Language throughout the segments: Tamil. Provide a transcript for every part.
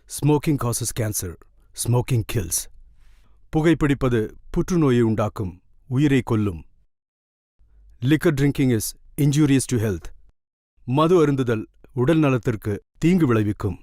Smoking causes cancer. Smoking kills. புகைப்பிடிப்பது புற்றுநோயை உண்டாக்கும், உயிரை கொல்லும். Liquor drinking is injurious to health. மது அருந்துதல் உடல் நலத்திற்கு தீங்கு விளைவிக்கும்.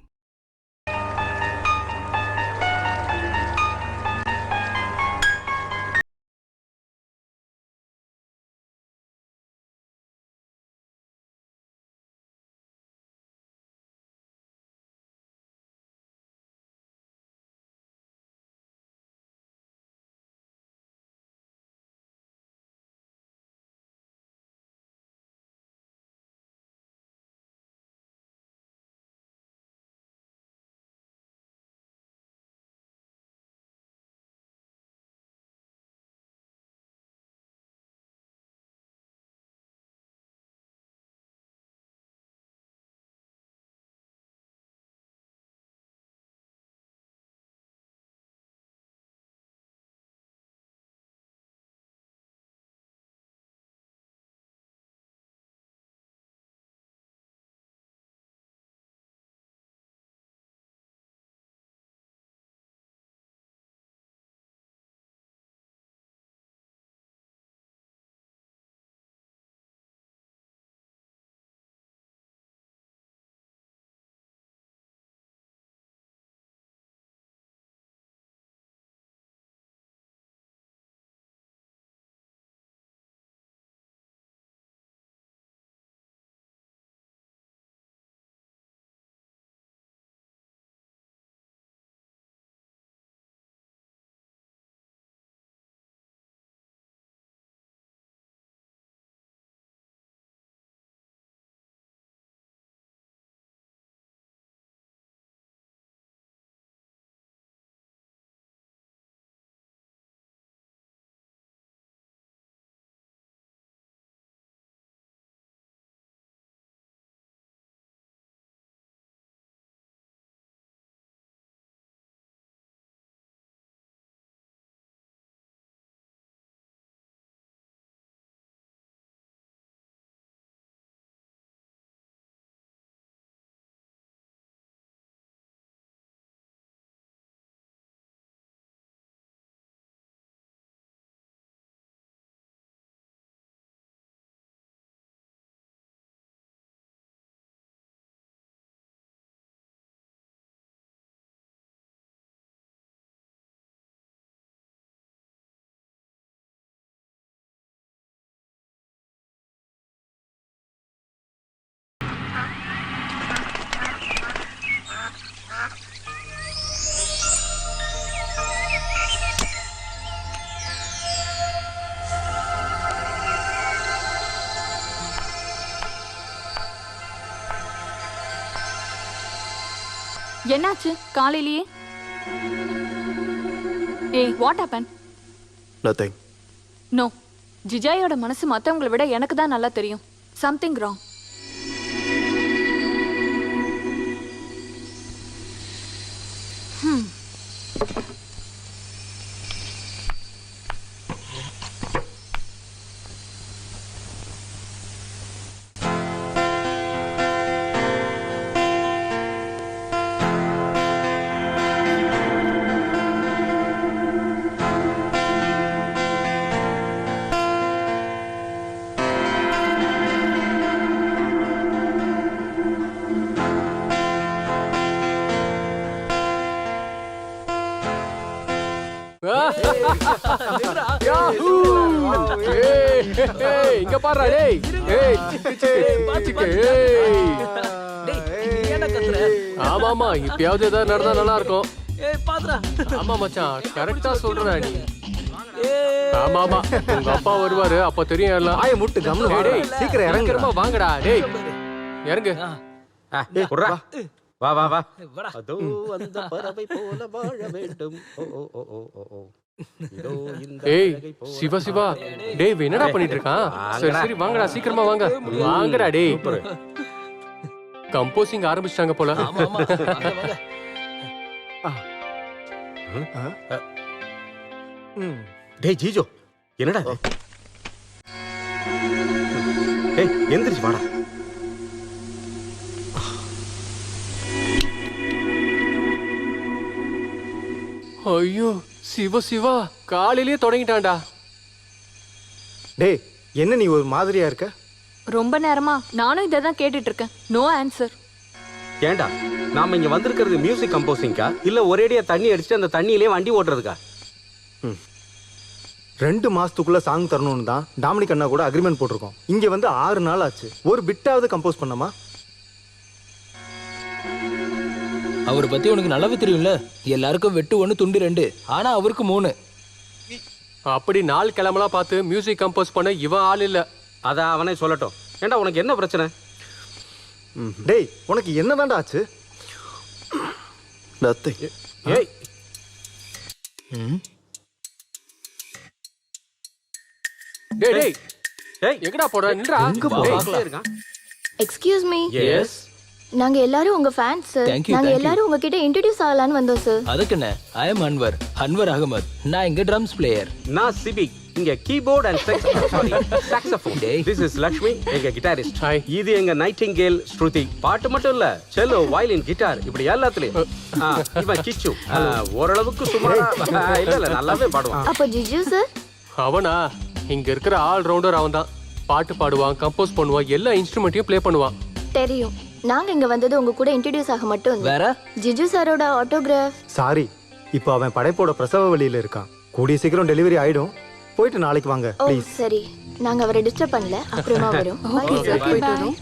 என்னாச்சு காலையிலேயே? ஏய், வாட் ஹேப்பன்? நதிங். நோ, ஜிஜாயோட மனசு மற்றவங்களை விட எனக்கு தான் நல்லா தெரியும். Something wrong. இங்க பாரு. டேய் ஏய் பாத்துக்க. ஆமா ஆமா, இப்பயாவது ஏதாவது நடந்தா நல்லா இருக்கும். ஆமா மச்சான், கரெக்டா சொல்ற நீ. ஆமா ஆமா, உங்க அப்பா வருவாரு, அப்ப தெரியும் எல்லாம். ஆய முட்டு கம்னு. டேய் சீக்கிரம் இறங்குறமா. வாங்கடா. டேய் இறங்கு. வா வா வா. அதோ அந்த பறவை போல வாழ வேண்டும். ஓ ஓ ஓ ஓ ஓ. ஏய் சிவா சிவா, டேய் என்னடா பண்ணிட்டு இருக்கான்? சரி சரி வாங்கடா, சீக்கிரமா வாங்க. வாங்கடா. டேய் கம்போசிங் ஆரம்பிச்சிட்டாங்க போல. டேய் ஜீஜோ, என்னடா? டேய் எந்திரிச்சு வாடா. ஐயோ சிவா சிவா காலையிலேயே தொடங்கிட்டான்டா. டேய் என்ன நீ ஒரு மாதிரியா இருக்க? ரொம்ப நேரமா நானும் இதை தான் கேட்டுட்டு இருக்கேன். No answer. ஏண்டா நாம இங்க வந்திருக்கிறது மியூசிக் கம்போசிங்கா இல்ல ஒரேடியா தண்ணி அடிச்சுட்டு அந்த தண்ணியிலே வண்டி ஓட்டுறதுக்கா? 2 மாசத்துக்குள்ள சாங் தரணும்னு தான் டாமினிக் அண்ணா கூட அக்ரிமெண்ட் போட்டிருக்கோம். இங்க வந்து 6 நாள் ஆச்சு. ஒரு பிட்டாவது கம்போஸ் பண்ணமா? அவரை பத்தி உனக்கு நல்லாவே தெரியும்ல. எல்லாருக்கும் வெட்டு 1 துண்டு 2, ஆனா அவருக்கு 3. அப்படி நாள் கிளம்பலாம் பார்த்து மியூசிக் கம்போஸ் பண்ண இவன் ஆள் இல்ல. அதான் அவனே சொல்லட்டும். ஏண்டா உனக்கு என்ன பிரச்சனை? டேய் உனக்கு என்னதான்டா ஆச்சு? ஏய் டேய் டேய் ஏய் எங்கடா போற? நின்றா. டேய், இருக்கான். எக்ஸ்கியூஸ் மீ, எஸ் நாங்க எல்லாரும் உங்க ஃபேன்ஸ் சார். Thank you, நாங்க thank you. எல்லாரும் உங்ககிட்ட இன்ட்ரோடியூஸ் ஆகலான்னு வந்தோம் சார். அதுக்கு என்ன, ஐ எம் அன்வர் அகமத். நான் இங்க ட்ரம்ஸ் பிளேயர். நான் சிபிக், இங்க keyboard and saxophone. This is Lakshmi, எங்க கிட்டாரிஸ்ட். Hi. இது எங்க நைட்டிங்கேல் ஸ்ருதி. பாட்டு மட்டும் இல்ல, செல்லோ, வயலின், கிட்டார் இப்படி எல்லாத்துலயும். இவன் கிச்சு, ஓரளவுக்கு சுமாரா இல்ல நல்லாவே பாடுவான். அப்ப ஜிஜு சார்? அவனா இங்க இருக்கிற ஆல் ரவுண்டர் அவன் தான். பாட்டு பாடுவான், கம்போஸ் பண்ணுவான், எல்லா இன்ஸ்ட்ருமெண்ட்டையும் ப்ளே பண்ணுவான். தெரியும். நாங்க இங்க வந்தது உங்க கூட இன்ட்ரோடியூஸ் ஆக மட்டும் இல்ல. வேற ஜிஜு சாரோட ஆட்டோகிராஃப். சாரி, இப்போ அவன் படைப்போட பிரசவ வழியில இருக்கான். கூடிய சீக்கிரம் டெலிவரி ஆயிடும். போயிட்டு நாளைக்கு வாங்க ஓ ப்ளீஸ். சரி, நாங்க அவரை டிஸ்டர்ப் பண்ணல. அப்புறமா வரோம். ஓகே சார், போயிட்டு வரோம்.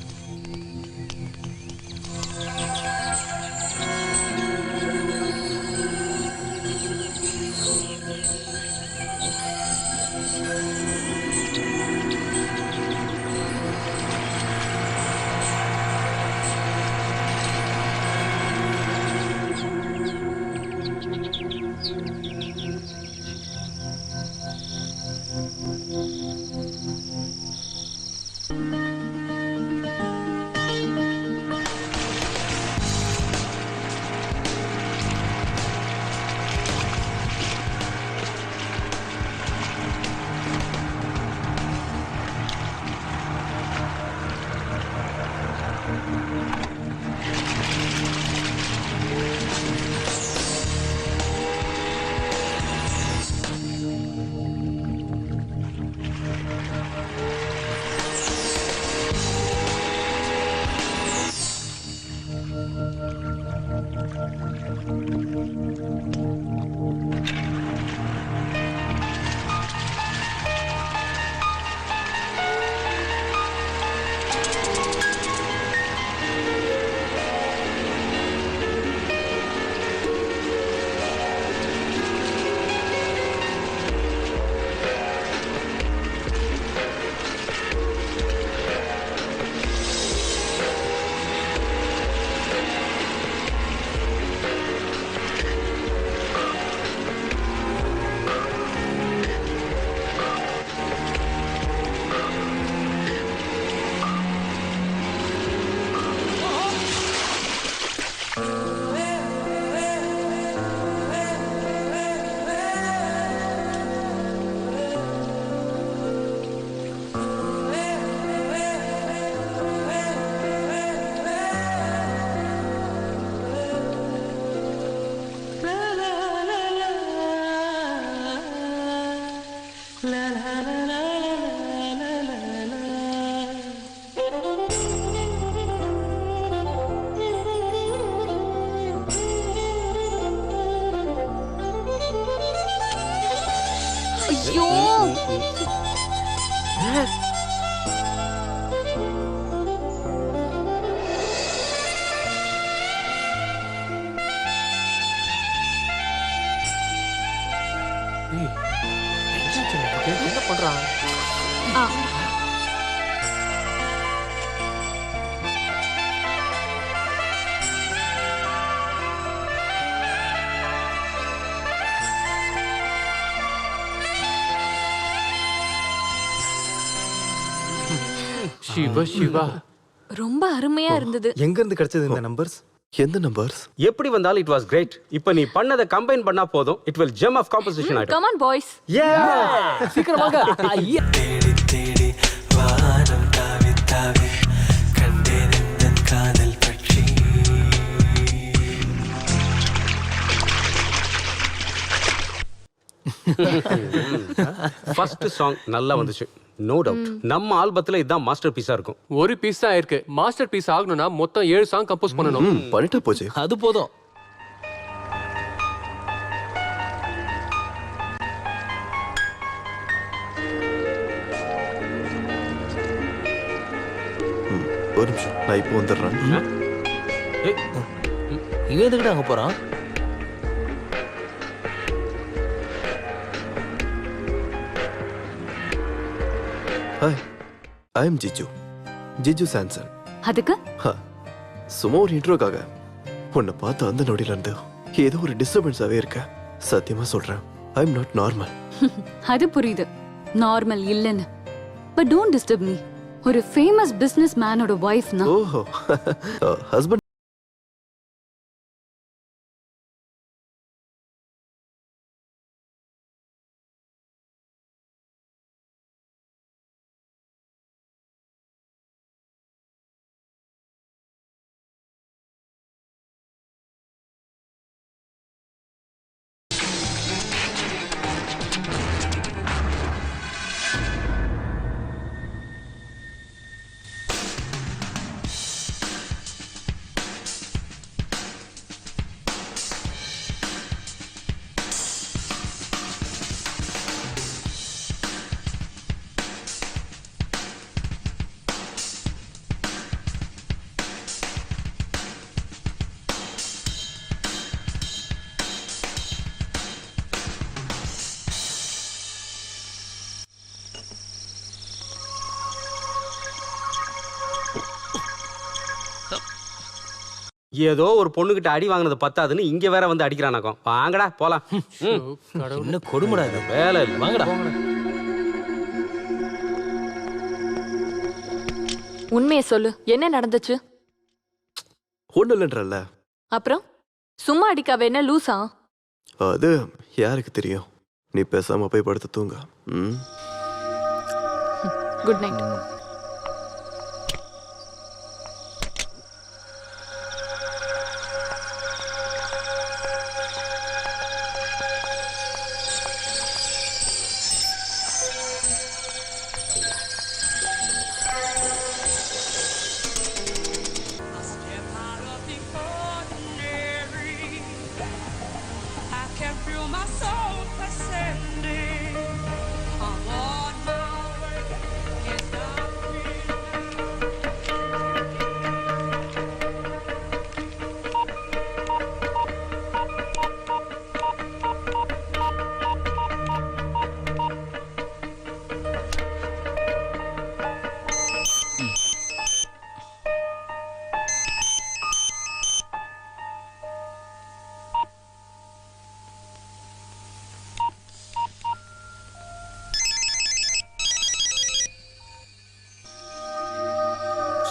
ஐயோ, என்ன பண்றான்? ஆ, சிவா சிவா ரொம்ப அருமையா இருந்தது. எங்க இருந்து கிடைச்சது இந்த நம்பர்ஸ்? எந்த நம்பர்ஸ்? எப்படி வந்தாலும் இட் வாஸ் கிரேட். இப்போ நீ பண்ணதை கம்பைன் பண்ணா போதும், it will gem of composition ஆயிடும். Come on boys. சீக்கிரம் வாங்க. ஐயா, தேடி தேடி வானம் தாவி தாவி கண்டேன் எந்தன் காதல் பற்றி. ஃபர்ஸ்ட் சாங் நல்லா வந்துச்சு, நோ டவுட். நம்ம ஆல்பத்துல இதுதான் மாஸ்டர் பீஸா இருக்கும். ஒரு பீஸ் தான் இருக்கு. மாஸ்டர் பீஸ் ஆகணும்னா மொத்தம் 7 சாங் கம்போஸ் பண்ணணும். பண்ணிட்டா போச்சு. அது போதும். ஒரு நிமிஷம், நான் இப்போ வந்துடுறேன். இவன் எதுக்கிட்ட அங்க போறான்? Hi, I am Jiju, Jiju Samson. அதுக்கு சும்மா ஒரு இன்ட்ரோக்காக உன்னை பார்த்து அந்த நொடியில இருந்து ஏதோ ஒரு டிஸ்டர்பன்ஸாவே இருக்க. சத்தியமா சொல்றேன், ஐ எம் நாட் நார்மல். அது புரியுது, நார்மல் இல்லைன்னு. But don't disturb me. ஒரு ஃபேமஸ் பிசினஸ் மேனோட ஒய்ஃப்னா. ஓஹோ, ஹஸ்பண்ட். ஏதோ ஒரு பொண்ணுகிட்ட அடி வாங்கினது பத்தாதுன்னு இங்க வேற வந்து அடிக்கிறானாக்கும். வாங்கடா போலாம். என்ன கொடுமடா இது. வேலை இல்லை, வாங்கடா. உண்மையை சொல்லு, என்ன நடந்துச்சு? ஒன்றும் இல்லைன்றல்ல. அப்புறம் சும்மா அடிக்காவ என்ன லூசா? அது யாருக்கு தெரியும். நீ பேசாம போய் படுத்து தூங்க. Good night.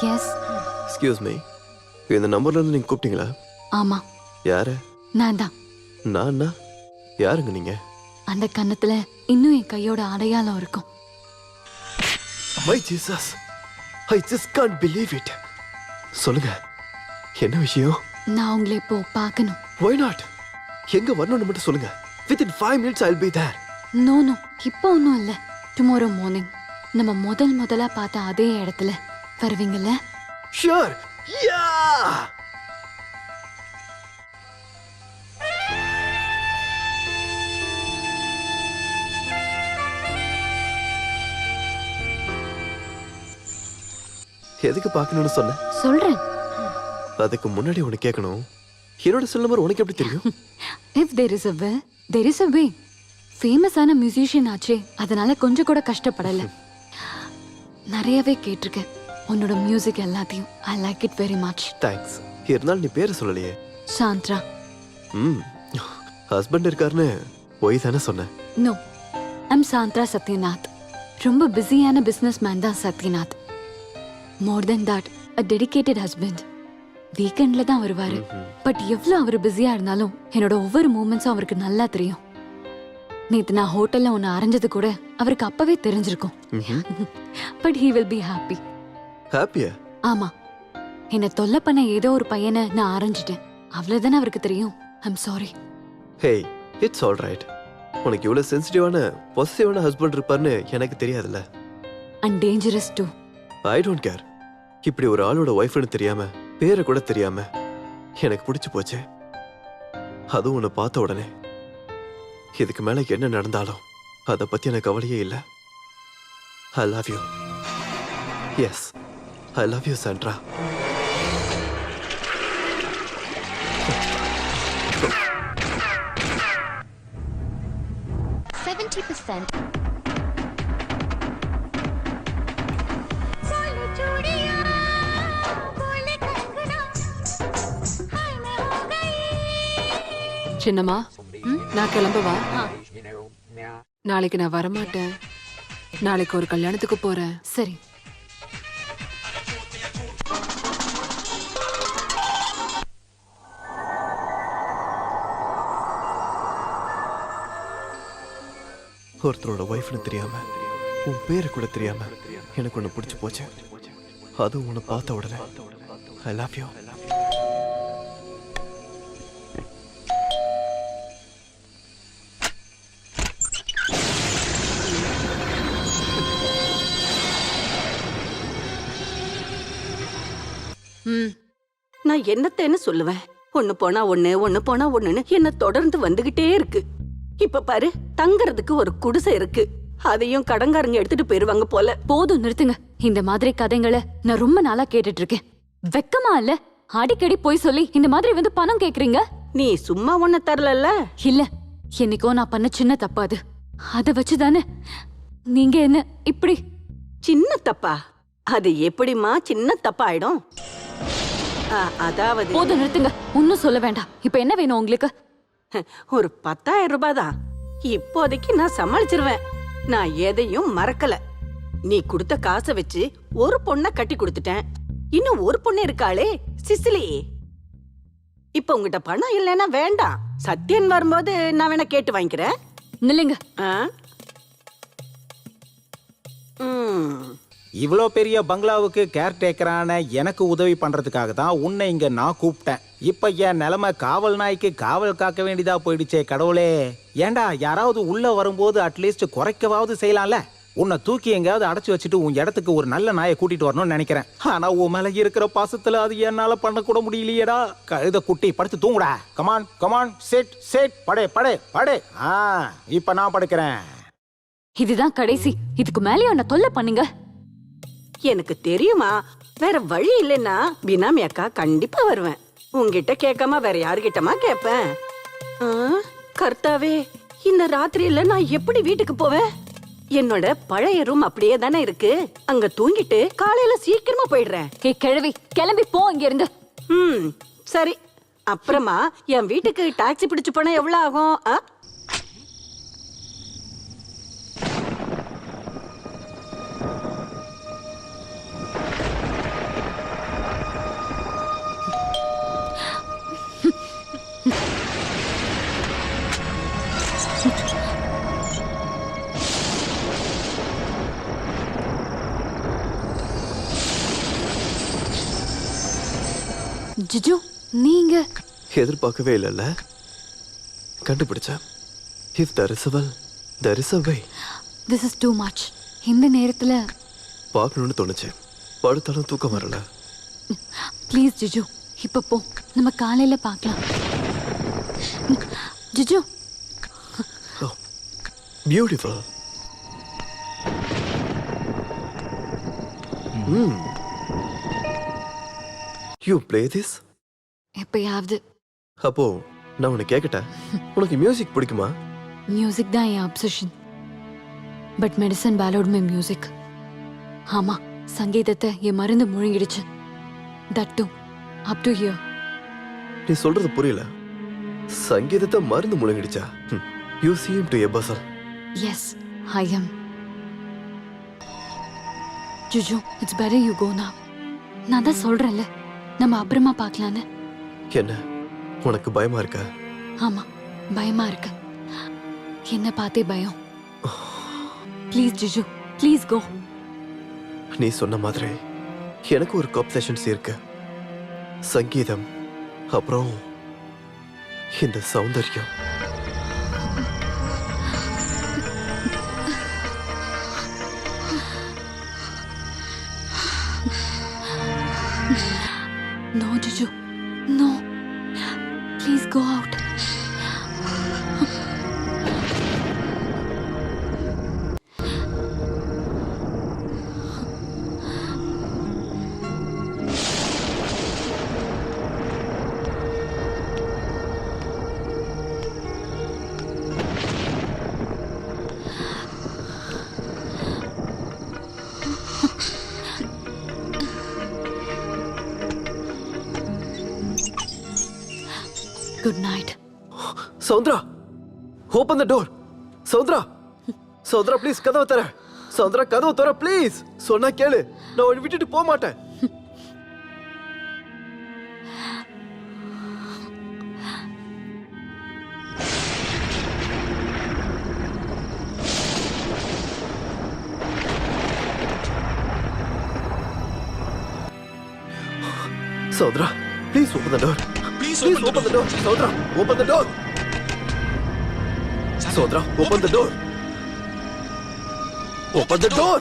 Yes. Excuse me, இந்த நம்பர்ல இருந்து நீங்க கூப்பிட்டீங்களா? ஆமா. யாரு? நான் தான். நானா? யாருங்க நீங்க? அந்த கன்னத்துல இன்னும் என் கையோட அடையாளம் இருக்கும். My Jesus, I just can't believe it. சொல்லுங்க, என்ன விஷயம்? நான் உங்களை இப்போ பார்க்கணும். Why not? எங்க வரணும்னு மட்டும் சொல்லுங்க. Within 5 minutes I'll be there. No no, இப்போ ஒன்றும் இல்லை. டுமாரோ மார்னிங் நம்ம முதலா பார்த்த அதே இடத்துல வருவீங்கல்ல? Sure. Yeah. எதுக்கு பார்க்கணும்னு சொன்ன? சொல்றேன். அதுக்கு முன்னாடி உனக்கு கேட்கணும், என்னோட செல் நம்பர் உனக்கு எப்படி தெரியும்? If there is a will, there is a way. ஃபேமஸான மியூசிஷியன் ஆச்சே, அதனால கொஞ்சம் கூட கஷ்டப்படல. நிறையவே கேட்டிருக்கேன் உன்னோட மியூசிக் எல்லாத்தையும். I like it very much. Thanks. இருந்தாலும் நீ பேரை சொல்லலையே. சாந்த்ரா. ஹஸ்பண்ட் இருக்காருன்னு போய் தானே சொன்னேன். No, I'm Sandra Sathyanath. ரொம்ப பிஸியான பிஸ்னஸ் மேன் தான் Sathyanath. More than that, a dedicated husband. வீக்கெண்ட்ல தான் வருவாரு. பட் எவ்வளோ அவர் பிஸியா இருந்தாலும் என்னோட ஒவ்வொரு மூமெண்ட்ஸும் அவருக்கு நல்லா தெரியும். நேத்து நான் ஹோட்டல்ல ஒன்னு அரைஞ்சது கூட அவருக்கு அப்பவே தெரிஞ்சிருக்கும். But he will be happy. ஹாப்பியா? ஆமா, என்ன தொல்லை பண்ண ஏதோ ஒரு பையனை நான் அரைஞ்சிட்டேன். அவ்வளவுதானே அவருக்கு தெரியும். I'm sorry. Hey, it's all right. உனக்கு இவ்வளவு சென்சிட்டிவான பொசிட்டிவான ஹஸ்பண்ட் இருப்பார்னு எனக்கு தெரியாதுல்ல. And dangerous too. I don't care. இப்படி ஒரு ஆளோட ஒய்ஃப்னு தெரியாம, பேரை கூட தெரியாம எனக்கு பிடிச்சு போச்சு. அதுவும் உன்னை பார்த்த உடனே. இதுக்கு மேல என்ன நடந்தாலும் அதை பத்தி எனக்கு கவலையே இல்லை. I love you. Yes, I love you Sandra. சின்னம்மா, நான் கிளம்பவா? நாளைக்கு நான் வரமாட்டேன். நாளைக்கு ஒரு கல்யாணத்துக்கு போறேன். சரி. ஒருத்தரோட ஒய்ஃப்னு தெரியாம, உன் பேரு கூட தெரியாம எனக்கு ஒன்று பிடிச்சு போச்சு. அதுவும் உன்னை பார்த்த உடனே. ஐ லவ் யூ. நான் என்னத்தேன்னு சொல்லுவேன். ஒண்ணு போனா ஒண்ணு, ஒண்ணு போனா ஒண்ணுன்னு என்ன தொடர்ந்து வந்துகிட்டே இருக்கு. இப்ப பாரு, தங்கறதுக்கு ஒரு குடிசை இருக்கு. அதையும் கடங்காரங்க எடுத்துட்டு போயிருவாங்க போல. போதும், நிறுத்துங்க. இந்த மாதிரி கதைங்களை நான் ரொம்ப நாளா கேட்டுட்டு இருக்கேன். வெக்கமா இல்ல? அடிக்கடி போய் சொல்லி இந்த மாதிரி வந்து பணம் கேக்குறீங்க. நீ சும்மா ஒண்ணு தரல. இல்ல, என்னைக்கோ நான் பண்ண சின்ன தப்பா அது. அத வச்சுதானே நீங்க என்ன இப்படி? சின்ன தப்பா? அது எப்படிமா சின்ன தப்பா ஆயிடும்? அதாவது போதும், நிறுத்துங்க. ஒன்னும் சொல்ல வேண்டாம். இப்ப என்ன வேணும் உங்களுக்கு? ஒரு 10,000 ரூபாய் தான். இப்போதைக்கு நான் சமாளிச்சிருவேன். நான் எதையும் மறக்கல. நீ கொடுத்த காசை வச்சு ஒரு பொண்ணை கட்டி கொடுத்துட்டேன். இன்னும் ஒரு பொண்ணு இருக்காளே, சிசிலி. இப்ப உங்ககிட்ட பணம் இல்லைன்னா வேண்டாம். சத்யன் வரும்போது நான் வேணா கேட்டு வாங்கிக்கிறேன். நில்லுங்க. இவ்வளோ பெரிய பங்களாவுக்கு கேர்டேக்கரான எனக்கு உதவி பண்றதுக்காக தான் உன்னை இங்க நான் கூப்பிட்டேன். இப்ப என் நிலைமை காவல் நாய்க்கு காவல் காக்க வேண்டியதா போயிடுச்சே கடவுளே. ஏண்டா, யாராவது உள்ள வரும்போது அட்லீஸ்ட் குறைக்கவாவது செய்யலாம்ல. உன்னை தூக்கி எங்கேயாவது அடைச்சு வச்சுட்டு உன் இடத்துக்கு ஒரு நல்ல நாயை கூட்டிட்டு வரணும்னு நினைக்கிறேன். ஆனா உன் மேல இருக்கிற பாசத்துல அது என்னால பண்ண கூட முடியலையேடா. கழுத குட்டி, படுத்து தூங்குடா. கமான் கமான், செட் செட், படே படே படே. இப்ப நான் படுக்கிறேன். இதுதான் கடைசி. இதுக்கு மேலே என்ன தொல்லை பண்ணீங்க? எனக்கு தெரியுமா, வேற வழி இல்லைன்னா பினாமி அக்கா கண்டிப்பா வருவேன். உங்ககிட்ட கேட்காம வேற யாருகிட்டமா கேட்பேன்? கர்த்தாவே, இந்த ராத்திரியில நான் எப்படி வீட்டுக்கு போவேன்? என்னோட பழைய ரூம் அப்படியே தானே இருக்கு. அங்க தூங்கிட்டு காலையில சீக்கிரமா போயிடுறேன். கிழவி, கிளம்பி போ இங்க இருந்து. சரி. அப்புறமா என் வீட்டுக்கு டாக்ஸி பிடிச்சு போனா எவ்வளவு ஆகும்? ஜிஜு, நீங்க எதிர்பார்க்கவே இல்லைல்ல. கண்டுபிடிச்சேன். If there is a will, there is a way. This is too much. இந்த நேரத்துல பார்க்கணும்னு தோணுச்சு. படுத்தாலும் தூக்கம் வரல. ப்ளீஸ் ஜிஜு, இப்ப போ. நம்ம காலையில பார்க்கலாம். Jiju. Beautiful. You play this? எப்பயாவது. அப்போ நான் உன்னை கேட்கட்டேன், உனக்கு மியூசிக் பிடிக்குமா? மியூசிக் தான் என் அப்சஷன். பட் மெடிசன் பேலோட் மை மியூசிக். ஆமா, சங்கீதத்தை என் மருந்து முழுங்கிடுச்சு. That too up to here. நீ சொல்றது புரியல. சங்கீதத்தை மருந்து முழுங்கிடுச்சா? You seem to a bustle. Yes, I am. ஜுஜு, it's better you go now. நான் தான் சொல்றேன்ல, நம்ம அப்புறமா பார்க்கலான்னு. என்ன, உனக்கு பயமா இருக்கா? ஆமா, பயமா இருக்கு. என்ன பார்த்தே பயம். Please jiju, please go. நீ சொன்ன மாதிரி எனக்கு ஒரு அப்சஷன்ஸ் இருக்கு. சங்கீதம், அப்புறம் இந்த சௌந்தர்யம். அச்சோ no please go out. Good night. Soundara, open the door. Soundara, Soundara please கதவை தர. சௌந்தரா கதவை தர ப்ளீஸ். சொன்னா கேளு, நான் உன்னை விட்டுட்டு போக மாட்டேன். Saudra, please open the door. Please open the door. Saudra, open the door. Saudra, open the door. Open the door.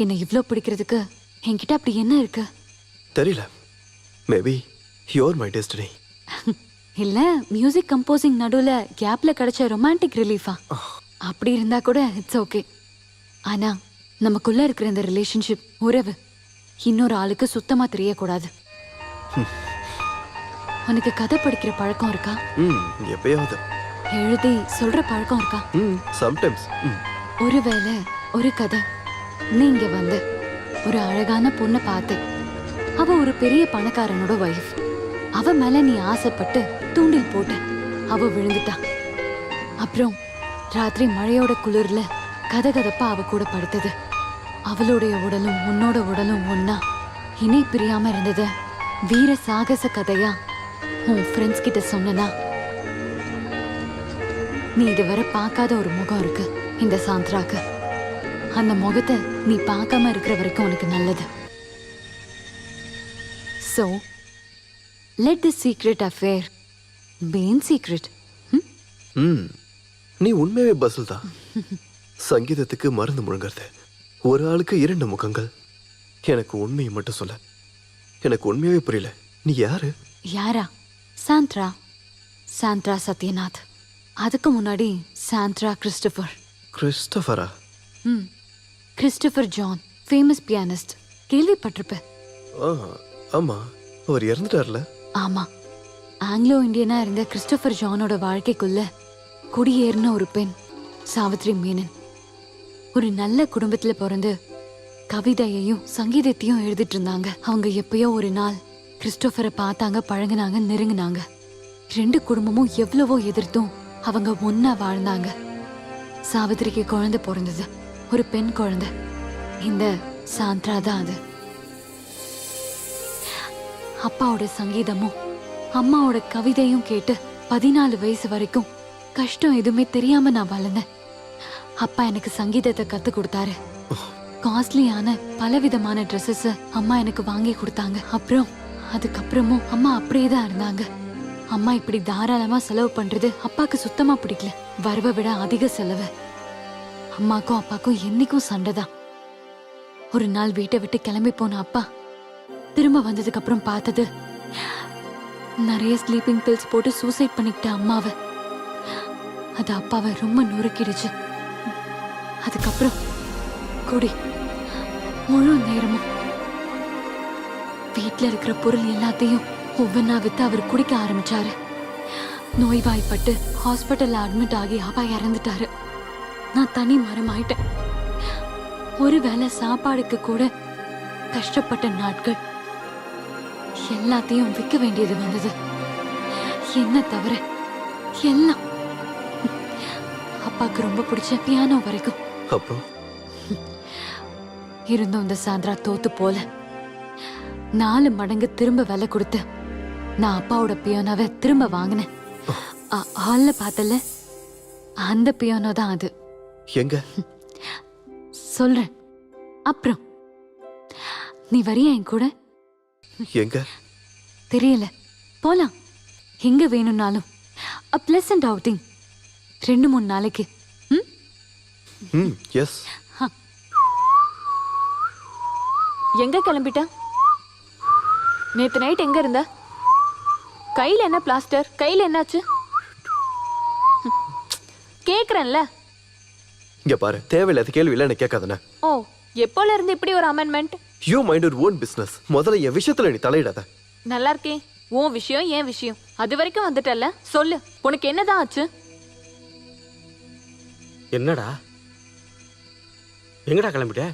என்னை இவ்ளோ பிடிக்கிறதுக்கு என்கிட்ட அப்படி என்ன இருக்கு? தெரியல. Maybe you're my destiny. இல்ல மியூசிக் கம்போசிங் நடுவுல கேப்ல கிடைச்ச ரொமான்டிக் ரிலீஃபா? அப்படி இருந்தா கூட இட்ஸ் ஓகே. ஆனா நமக்குள்ள இருக்கிற இந்த ரிலேஷன்ஷிப் உறவு இன்னொரு ஆளுக்கு சுத்தமா தெரியக்கூடாது. உனக்கு கதை படிக்கிற பழக்கம் இருக்கா? எப்பயாவது. எழுதி சொல்ற பழக்கம் இருக்கா? சம்டைம்ஸ். ஒருவேளை ஒரு கதை நீங்க வந்து ஒரு அழகான பொண்ணை பார்த்து அவ ஒரு பெரிய பணக்காரனோட வைஃப், அவ மேல நீ ஆசைப்பட்டு தூண்டில் போட்ட, அவ விழுந்துட்டா. அப்புறம் ராத்திரி மழையோட குளிர்ல கதகதப்பா அவ கூட படுத்தது. அவளுடைய உடலும் உன்னோட உடலும் ஒன்னா இணை பிரியாம இருந்தது. வீர சாகச கதையா உன் ஃப்ரெண்ட்ஸ் கிட்ட சொன்னா, நீ இதுவரை பார்க்காத ஒரு முகம் இருக்கு இந்த சாந்த்ராக்கு. அந்த முகத்தை நீ பார்க்காம இருக்கிற வரைக்கும் உனக்கு நல்லது. So, let this secret affair be in secret. நீ உண்மையாவே பஸ்ஸில் தான். சங்கீதத்துக்கு மருந்து முழங்குறது. ஒரு ஆளுக்கு 2 முகங்கள். எனக்கு உண்மையை மட்டும் சொல்ல. எனக்கு உண்மையாவே புரியல. நீ யாரு? யாரா? சாந்த்ரா. சாந்த்ரா சத்யநாத். அதுக்கு முன்னாடி சாந்த்ரா கிறிஸ்டோபர். கிறிஸ்டோபரா? Christopher John, famous pianist. கேள்விப்பட்டிருப்ப? ஆமா, அவர் இறந்துட்டார்ல? ஆமா. ஆங்கிலோ இந்தியனா இருந்த கிறிஸ்டோபர் ஜானோட வாழ்க்கைக்குள்ள குடியேறின ஒரு பெண் சாவித்ரி மேனன். ஒரு நல்ல குடும்பத்துல பிறந்து கவிதையையும் சங்கீதத்தையும் எழுதிட்டு இருந்தாங்க. அவங்க எப்பயோ ஒரு நாள் கிறிஸ்டோபரை பார்த்தாங்க, பழகுனாங்க, நெருங்கினாங்க. 2 குடும்பமும் எவ்வளவோ எதிர்த்தும் அவங்க ஒன்னா வாழ்ந்தாங்க. சாவித்திரிக்கு குழந்தை பிறந்தது, ஒரு பெண் குழந்தை. இந்த சாந்த்ரா தான் அது. அப்பாவோட சங்கீதமும் அம்மாவோட கவிதையும் கேட்டு 14 வயசு வரைக்கும் கஷ்டம் எதுவுமே தெரியாம நான் வளர்ந்தேன். அப்பா எனக்கு சங்கீதத்தை கத்து கொடுத்தாரு. காஸ்ட்லியான பலவிதமான ட்ரெஸ்ஸஸ் அம்மா எனக்கு வாங்கி கொடுத்தாங்க. அதுக்கப்புறமும் அம்மா அப்படியே தான் இருந்தாங்க. அம்மா இப்படி தாராளமா செலவு பண்றது அப்பாக்கு சுத்தமா பிடிக்கல. வரவை விட அதிக செலவு. அம்மாக்கும் அப்பாக்கும் என்னைக்கும் சண்டைதான். ஒரு நாள் வீட்டை விட்டு கிளம்பி போன அப்பா திரும்ப வந்ததுக்கு அப்புறம் பார்த்தது நிறைய ஸ்லீப்பிங் பில்ஸ் போட்டு சூசைட் பண்ணிக்கிட்ட அம்மாவை. அது அப்பாவை ரொம்ப நொறுக்கிடுச்சு. அதுக்கப்புறம் குடி முழு நேரமும் வீட்டுல இருக்கிற பொருள் எல்லாத்தையும் ஒவ்வொன்றா வித்து அவர் குடிக்க ஆரம்பிச்சாரு. நோய்வாய்ப்பட்டு ஹாஸ்பிட்டல்ல அட்மிட் ஆகி அப்பா இறந்துட்டாரு. நான் தனி மரமாயிட்டேன். ஒருவேளை சாப்பாடுக்கு கூட கஷ்டப்பட்ட நாட்கள். எல்லாத்தையும் விற்க வேண்டியது வந்தது. என்ன தவிர எல்லாம். அப்பாக்கு ரொம்ப பிடிச்ச பியானோ வரைக்கும். அப்புறம் இருந்தும் இந்த சாந்திரா தோத்து போல 4 மடங்கு திரும்ப விலை கொடுத்து நான் அப்பாவோட பியானோவை திரும்ப வாங்கினேன். ஹால்ல பார்த்தல, அந்த பியானோ தான் அது. எங்க சொல்றேன் அப்புறம். நீ வரியா என் கூட? எங்க தெரியல, போலாம். எங்க வேணும்னாலும். a pleasant outing 2-3 நாளைக்கு. எஸ். எங்க கிளம்பிட்ட? நேத்து நைட் எங்க இருந்த? கையில என்ன பிளாஸ்டர்? கையில என்னாச்சு? கேக்குறேன்ல. இங்க பாரு, தேவையில்லாத கேள்வி இல்ல எனக்கு கேட்காதன. ஓ, எப்போல இருந்து இப்படி ஒரு amendment? You mind your own business. முதல்ல என் விஷயத்துல நீ தலையிடாத. நல்லா இருக்கே. உன் விஷயம் ஏன் விஷயம், அது வரைக்கும் வந்துட்டல்ல. சொல்லு, உனக்கு என்னதான் ஆச்சு? என்னடா, எங்கடா கிளம்பிட்ட?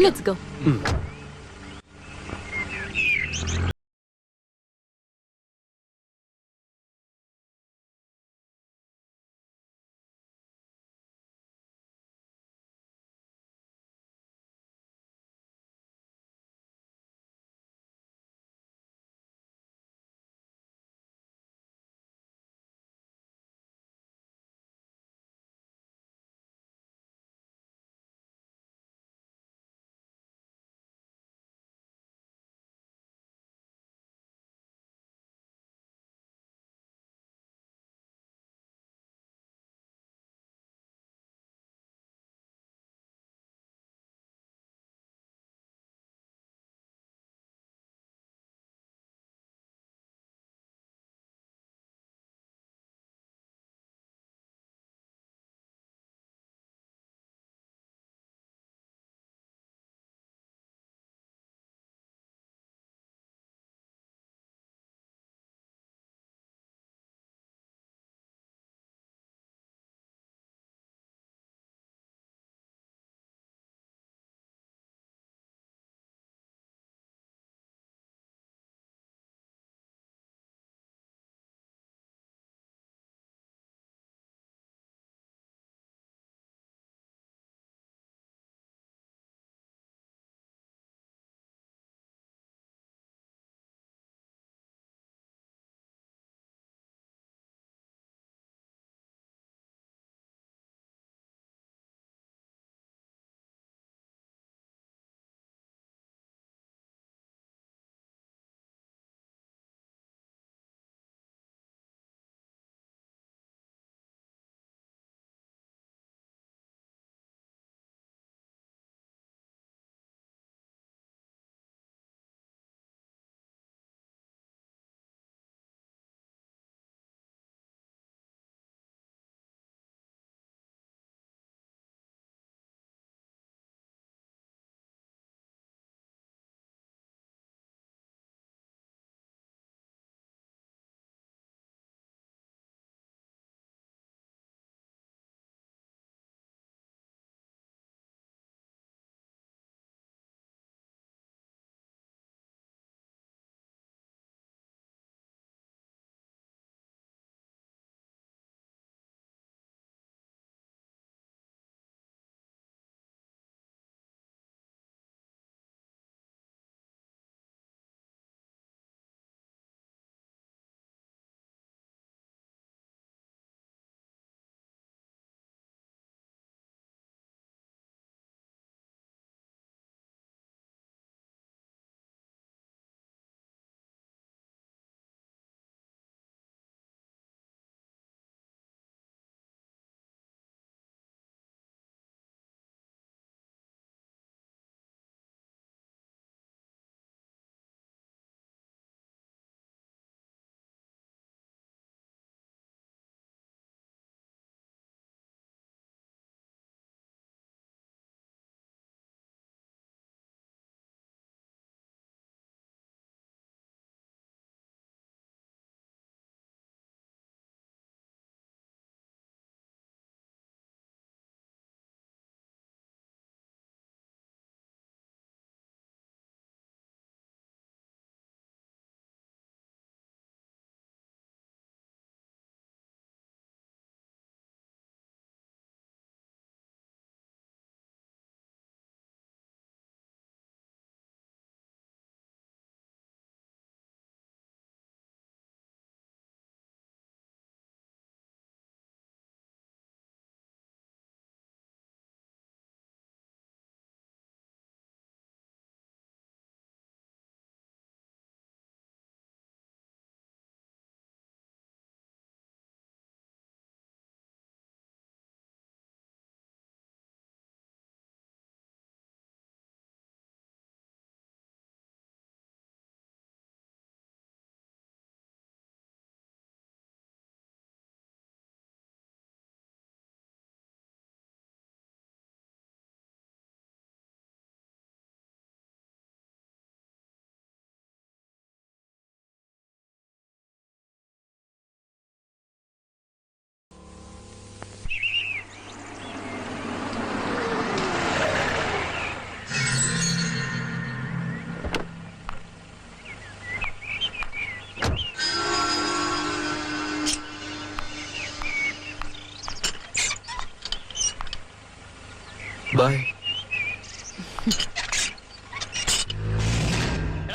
Let's go.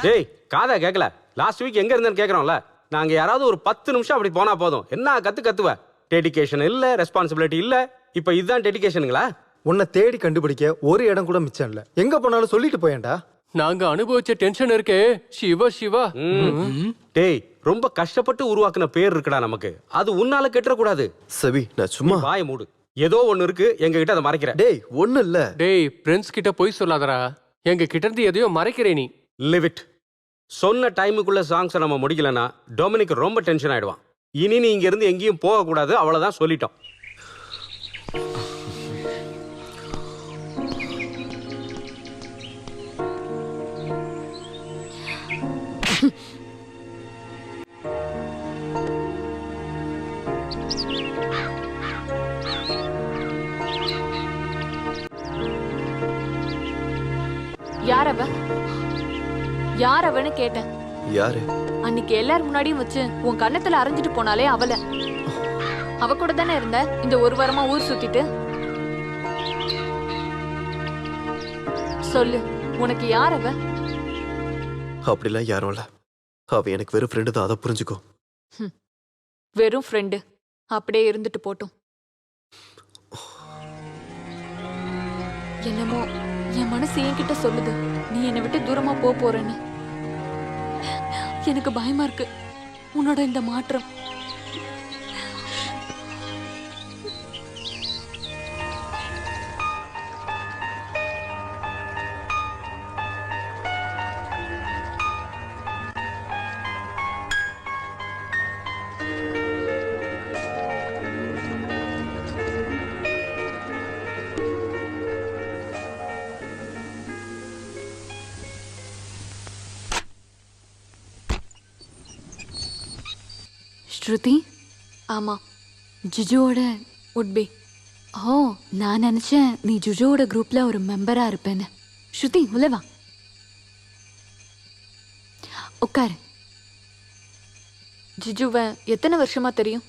டேய் காதா கேட்கல. லாஸ்ட் வீக் எங்க இருந்தேன்னு கேட்கறோம்ல. நாங்க யாராவது ஒரு 10 நிமிஷம் அப்படி போனா போதும். என்ன கத்துவ? டெடிகேஷன் இல்ல, ரெஸ்பான்சிபிலிட்டி இல்ல. இப்ப இதுதான் டெடிகேஷனுங்களா? உன்னை தேடி கண்டுபிடிக்க ஒரு இடம் கூட மிச்சம் இல்ல. எங்க போனாலும் சொல்லிட்டு போயேன்டா. நாங்க அனுபவிச்ச டென்ஷன் இருக்கே சிவா சிவா. டேய் ரொம்ப கஷ்டப்பட்டு உருவாக்குன பேர் இருக்குடா நமக்கு. அது உன்னால கெட்டறக்கூடாது. சவி நான் சும்மா வாய மூடு. ஏதோ ஒன்னு இருக்கு, எங்க கிட்ட அதை மறைக்கிற. டேய் ஒண்ணு இல்ல. டேய் ஃப்ரெண்ட்ஸ் கிட்ட போய் சொல்லாதடா. எங்க கிட்ட இருந்து எதையோ மறைக்கிறே நீ. Live it. சொன்ன டைமுக்குள்ள சாங்ஸை நம்ம முடிக்கலன்னா டொமினிக் ரொம்ப டென்ஷன் ஆயிடுவான். இனி நீ இங்க இருந்து எங்கேயும் போக கூடாது, அவ்வளவுதான் சொல்லிட்டோம். யார் அவன்னு கேட்டேன். யாரு? அன்னைக்கு எல்லாரும் முன்னாடியும் வச்சு உன் கண்ணத்துல அரைஞ்சிட்டு போனாலே அவள. அவ கூட தானே இருந்த இந்த ஒரு வாரமா ஊர் சுத்திட்டு. சொல்லு, உனக்கு யார் அவ? அப்படிலாம் யாரும் இல்ல. அவ எனக்கு வெறும் ஃப்ரெண்டு தான், அதை புரிஞ்சுக்கோ. வெறும் ஃப்ரெண்டு அப்படியே இருந்துட்டு போட்டும். என்னமோ என் மனசு என்கிட்ட சொல்லுது நீ என்னை விட்டு தூரமா போறேன்னு. எனக்கு பயமா இருக்கு உன்னோட இந்த மாற்றம். ஸ்ருதி? ஆமா, ஜிஜுவோட உட்பி. ஓ, நான் நினைச்சேன் நீ ஜிஜுவோட குரூப்ல ஒரு மெம்பரா இருப்பேன்னு. ஸ்ருதி உள்ள வா, உட்காரு. ஜிஜுவை எத்தனை வருஷமா தெரியும்?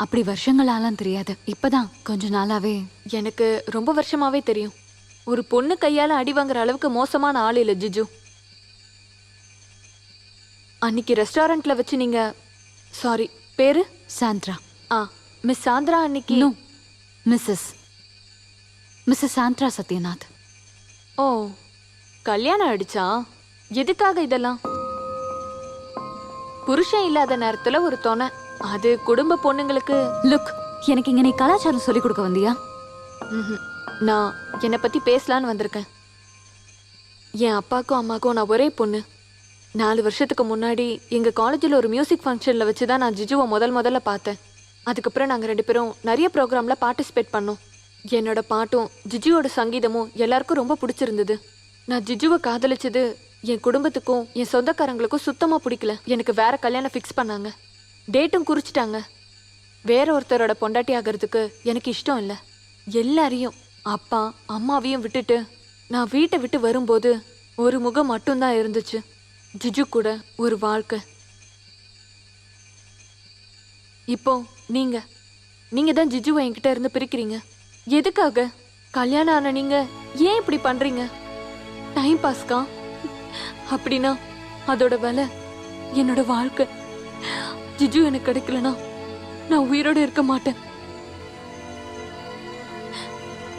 அப்படி வருஷங்களாலாம் தெரியாது, இப்பதான் கொஞ்ச நாளாவே. எனக்கு ரொம்ப வருஷமாவே தெரியும். ஒரு பொண்ணு கையால அடி வாங்குற அளவுக்கு மோசமான ஆள் இல்ல ஜிஜு. அன்னைக்கு ரெஸ்டாரண்ட்ல வச்சு நீங்க, சாரி பேரு சாந்திரா. மிஸ் சாந்திரா அன்னைக்கு. Mrs Sandra Sathyanath. ஓ, கல்யாணம் ஆயிடுச்சா? எதுக்காக இதெல்லாம்? புருஷன் இல்லாத நேரத்துல ஒரு துணை, அது குடும்ப பொண்ணுங்களுக்கு. லுக், எனக்கு இங்க நீ கலாச்சாரம் சொல்லி கொடுக்க வந்தியா? நான் என்னை பத்தி பேசலான்னு வந்திருக்கேன். என் அப்பாக்கும் அம்மாக்கும் நான் ஒரே பொண்ணு. 4 வருஷத்துக்கு முன்னாடி எங்கள் காலேஜில் ஒரு மியூசிக் ஃபங்க்ஷனில் வச்சு தான் நான் ஜிஜுவை முதல்ல பார்த்தேன். அதுக்கப்புறம் நாங்கள் 2 பேரும் நிறைய ப்ரோக்ராமில் பார்ட்டிசிபேட் பண்ணோம். என்னோட பாட்டும் ஜிஜுவோட சங்கீதமும் எல்லாருக்கும் ரொம்ப பிடிச்சிருந்தது. நான் ஜிஜுவை காதலிச்சது என் குடும்பத்துக்கும் என் சொந்தக்காரங்களுக்கும் சுத்தமாக பிடிக்கல. எனக்கு வேற கல்யாணம் ஃபிக்ஸ் பண்ணாங்க, டேட்டும் குறிச்சிட்டாங்க. வேற ஒருத்தரோட பொண்டாட்டி ஆகிறதுக்கு எனக்கு இஷ்டம் இல்லை. எல்லாரையும், அப்பா அம்மாவையும் விட்டுட்டு நான் வீட்டை விட்டு வரும்போது ஒரு முகம் மட்டும்தான் இருந்துச்சு, ஜிஜு கூட ஒரு வாழ்க்கை. இப்போ நீங்க தான் ஜிஜுவை என்கிட்ட இருந்து பிரிக்கிறீங்க. எதுக்காக? கல்யாணம் ஆன நீங்க ஏன் இப்படி பண்றீங்க? டைம் பாஸ்கா? அப்படின்னா அதோட விலை என்னோட வாழ்க்கை. ஜிஜு எனக்கு கிடைக்கலனா நான் உயிரோட இருக்க மாட்டேன்.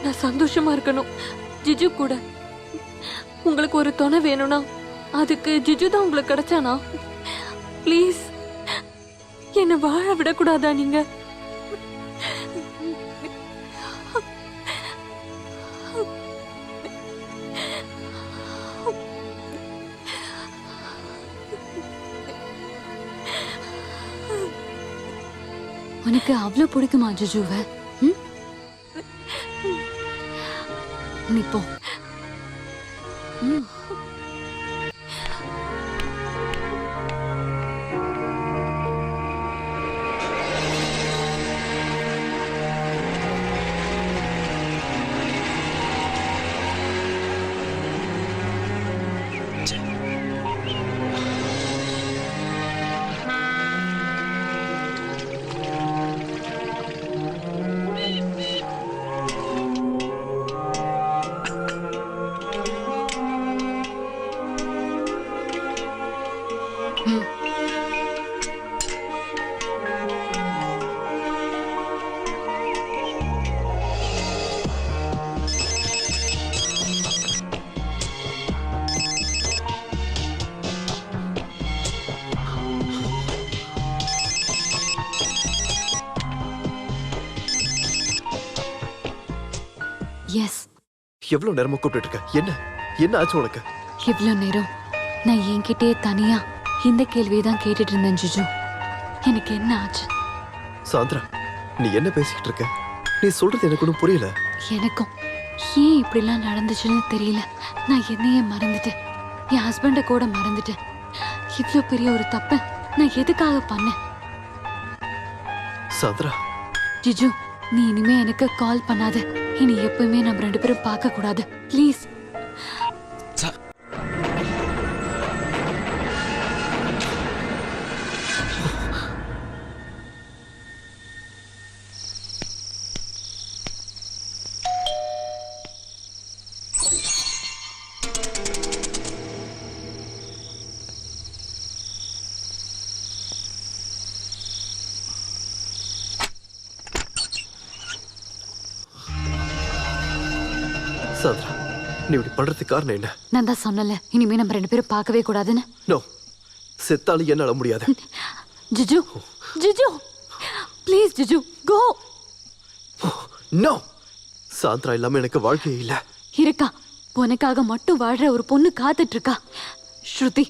நான் சந்தோஷமா இருக்கணும் ஜிஜு கூட. உங்களுக்கு ஒரு துணை வேணும்னா அதுக்கு ஜிஜு தான் உங்களுக்கு கிடைச்சானா? ப்ளீஸ் என்னை வாழ விடக்கூடாதா நீங்க? உனக்கு அவ்வளோ பிடிக்குமா ஜிஜுவை? நீ போ. ம். எஸ். எவ்வளவு நேரமா கூப்பிட்டு இருக்க? என்ன என்ன ஆச்சு உனக்கு? இவ்வளோ நேரம் நான் என்கிட்டயே தனியா இந்த கேள்வியை தான் கேட்டுட்டு இருந்தேன் ஜிஜு. எனக்கு என்ன ஆச்சு? சாந்திரா, நீ என்ன பேசிக்கிட்டு இருக்க? நீ சொல்றது எனக்கு ஒன்றும் புரியல. எனக்கும் ஏன் இப்படிலாம் நடந்துச்சுன்னு தெரியல. நான் என்னையே மறந்துட்டேன், என் ஹஸ்பண்டை கூட மறந்துட்டேன். இவ்வளோ பெரிய ஒரு தப்பை நான் எதுக்காக பண்ணேன்? சாந்திரா, ஜிஜு, நீ இனிமே எனக்கு கால் பண்ணாத. இனி எப்பவுமே நம்ம 2 பேரும் பார்க்க கூடாது, ப்ளீஸ். சாந்திரா, நீ இப்படி பண்றதுக்கு காரணம் என்ன? நான் தான் சொன்னல, இனிமே நம்ம 2 பேரும் பார்க்கவே கூடாதுன்னு. நோ, செத்தாலும் என்னால முடியாது. Jiju, Jiju, please Jiju, go. No, Sandra இல்லாம எனக்கு வாழ்க்கையே இல்ல. இருக்கா, உனக்காக மட்டும் வாழ்ற ஒரு பொண்ணு காத்துட்டு இருக்கா, ஸ்ருதி.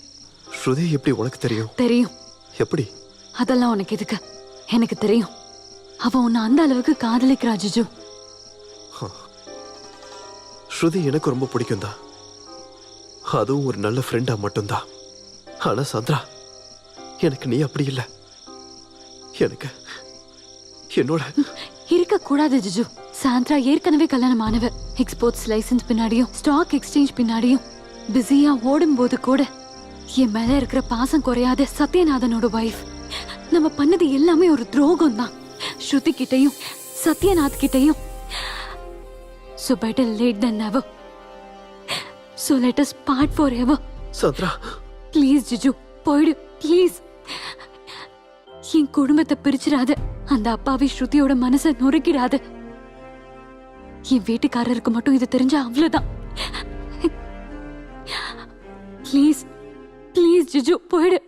ஸ்ருதி எப்படி உனக்கு தெரியும்? தெரியும். எப்படி? அதெல்லாம் உனக்கு எதுக்கு? எனக்கு தெரியும். அவ உன்னை அந்த அளவுக்கு காதலிக்கிறா ஜிஜு. ஸ்ருதி எனக்கு ரொம்ப பிடிக்கும் தான், அதுவும் ஒரு நல்ல ஃப்ரெண்டா மட்டும்தான். ஆனா சாந்திரா, எனக்கு நீ அப்படி இல்லை. எனக்கு என்னோட இருக்க கூடாது ஜிஜு. சாந்திரா ஏற்கனவே கல்யாணம் ஆனவ. எக்ஸ்போர்ட்ஸ் லைசன்ஸ் பின்னாடியும் ஸ்டாக் எக்ஸ்சேஞ்ச் பின்னாடியும் பிஸியா ஓடும் போது கூட என் மேல இருக்கிற பாசம் குறையாத சத்யநாதனோட வைஃப். நம்ம பண்ணது எல்லாமே ஒரு துரோகம் தான், ஸ்ருதி கிட்டையும் சத்யநாத் கிட்டையும். So better late than never. So let us part forever. Sandra, please Jiju, போயிடு ப்ளீஸ். என் குடும்பத்தை பிரிச்சிடாத. அந்த அப்பாவி ஸ்ருதியோட மனசை நொறுக்கிடாத. என் வீட்டுக்காரருக்கு மட்டும் இது தெரிஞ்சா அவ்வளவுதான். ப்ளீஸ் ப்ளீஸ் ஜிஜு, போயிடு.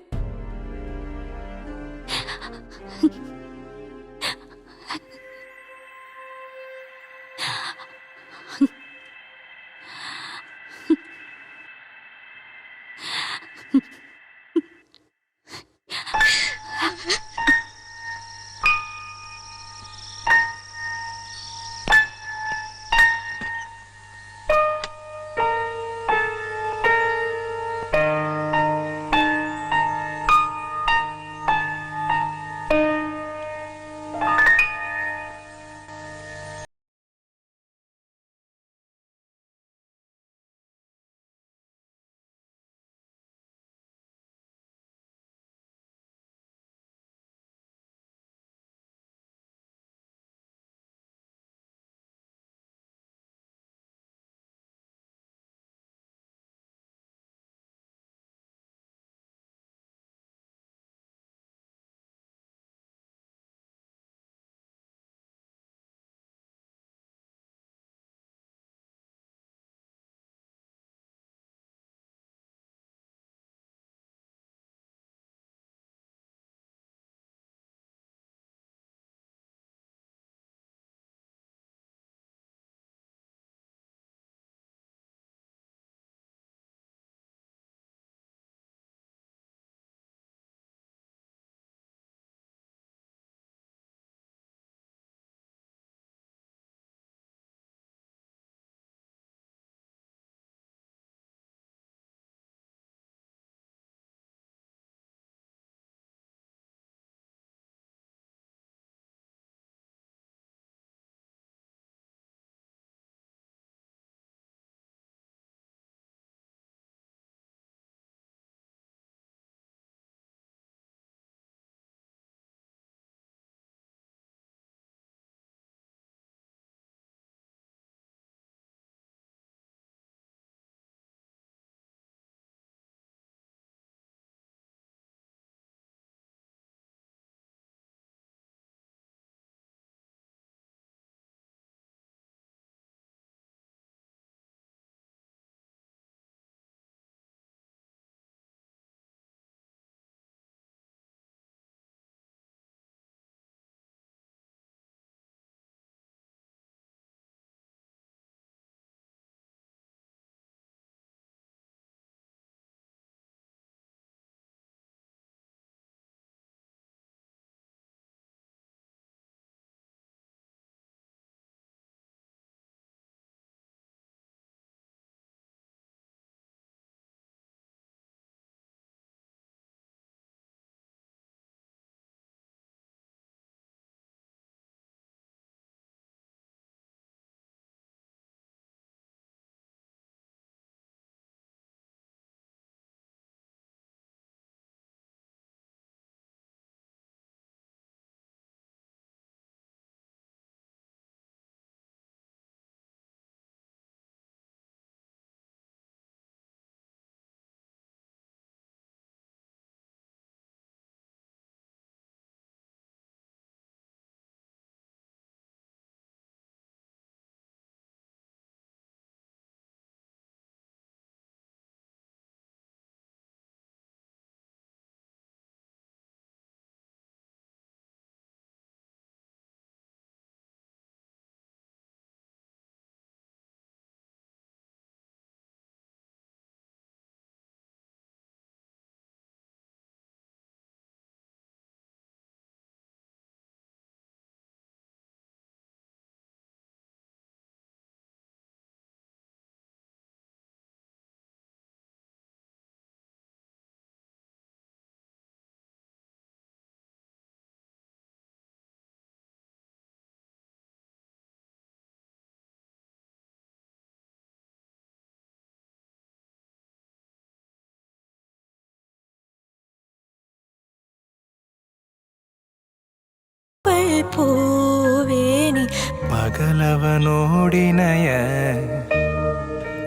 பூவேனி பகலவனோடினய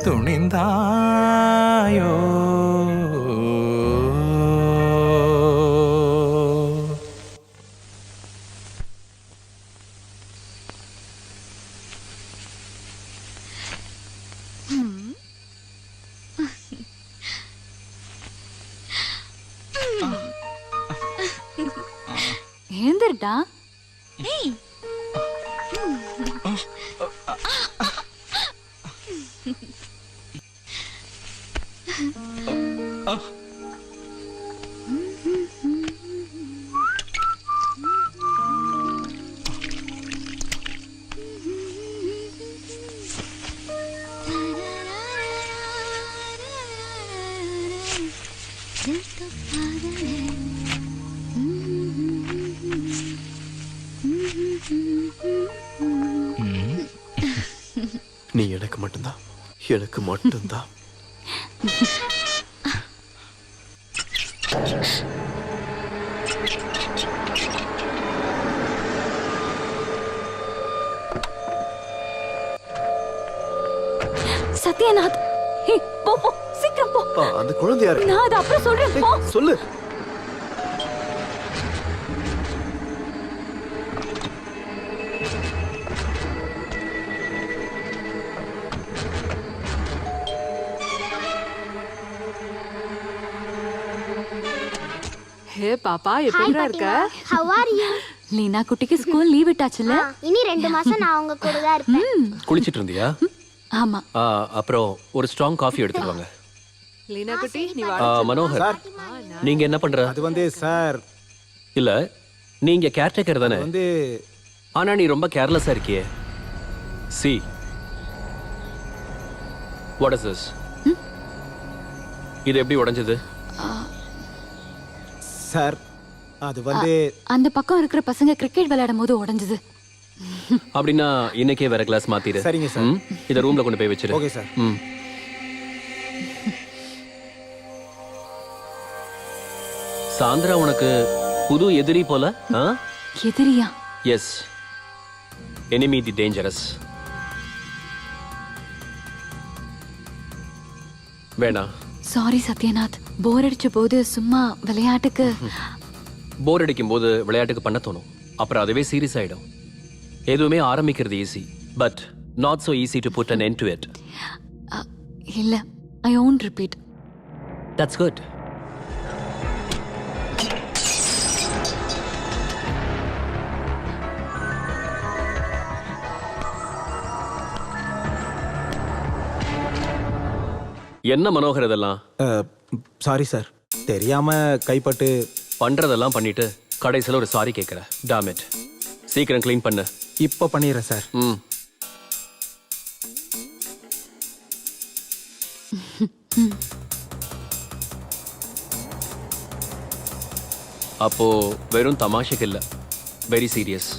துணிந்தாயோ எழுந்துருடா. நீ எனக்கு மட்டும்தான், எனக்கு மட்டும்தான். சத்யநாத், ஹே, போ போ, சீக்கிரம் போ. அந்த குழந்தை யாரு? நான் அதை அப்புறம் சொல்றேன், போ. சொல்லு. ஹே பாப்பா, எப்படிடா இருக்க? How are you? லீனா குட்டிக்கு ஸ்கூல் லீவ் விட்டாச்சுல? இனி 2 மாசம் நான் உங்க கூட தான் இருப்பேன். குளிச்சிட்டு இருந்தியா? ஆமா. அப்புறம் ஒரு ஸ்ட்ராங் காஃபி எடுத்துட்டு வாங்க. லீனா குட்டி, நீ மனோகர், நீங்க என்ன பண்ற? அது வந்து சார், இல்ல நீங்க கேர்டேக்கர் தானே? வந்து ஆனா நீ ரொம்ப கேர்லெஸ்ஸா இருக்கியே. C, what is this? இது எப்படி உடைஞ்சது? சார், அது வந்து அந்த பக்கம் இருக்கிற பசங்க கிரிக்கெட் விளையாடும் போது உடைஞ்சது. அப்படின்னா இன்னைக்கே வேற கிளாஸ் மாத்திரு. சரிங்க சார். இத ரூம்ல கொண்டு போய் வச்சிரு. Okay sir. சாந்திரா உனக்கு புது எதிரி போல? எதிரியா? எஸ், எனிமி தி டேஞ்சரஸ். வேணா. சாரி சத்யநாத், போர் அடிச்ச போது சும்மா விளையாட்டுக்கு. போர் அடிக்கும் போது விளையாட்டுக்கு பண்ண தோணும், அப்புறம் அதுவே சீரியஸ் ஆயிடும். எதுவுமே ஆரம்பிக்கிறது easy, but not so easy to put an end to it. இல்ல, ஐ won't repeat. That's good. என்ன மனோகர் இதெல்லாம்? சாரி சார், தெரியாம கைப்பட்டு. பண்றதெல்லாம் பண்ணிட்டு கடைசியில் ஒரு சாரி கேட்கிற. Tom it. சீக்கிரம் க்ளீன் பண்ணு. இப்ப பண்ணிடுறேன் சார். அப்போ வெறும் தமாஷைக்கு இல்ல, வெரி சீரியஸ்.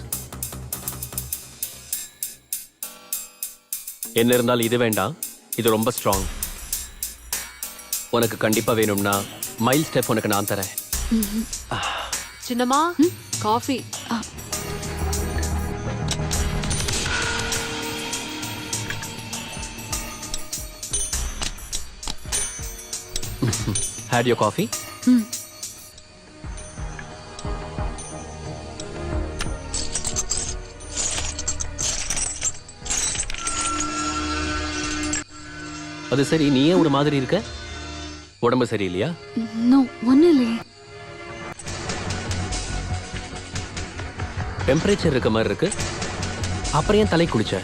என்ன இருந்தாலும் இது வேண்டாம், இது ரொம்ப ஸ்ட்ராங். உனக்கு கண்டிப்பா வேணும்னா மைல் ஸ்டெப் உனக்கு நான் தரேன். சின்னம்மா, காஃபி. Had your coffee? அது சரி, நீ ஏன் ஒரு மாதிரி இருக்க? உடம்பு சரியில்லையா? நோ, ஒன்னும் இல்லையே. டெம்பரேச்சர் இருக்க மாதிரி இருக்கு. அப்புறம் ஏன் தலை குளிச்ச?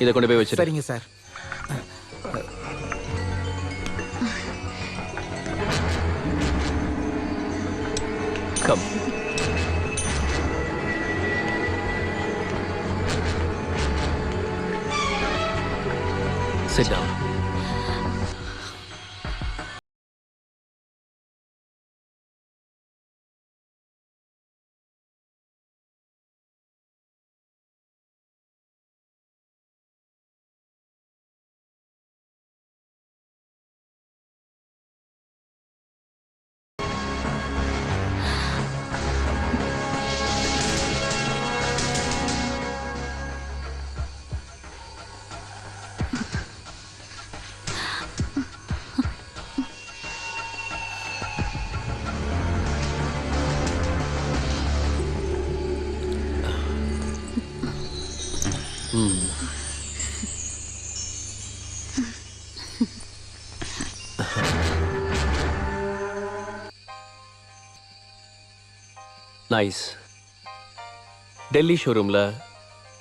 இதை கொண்டு போய் வச்சிரு. சரிங்க sir. Come. Sit down. Nice. Delhi ஷோரூம்ல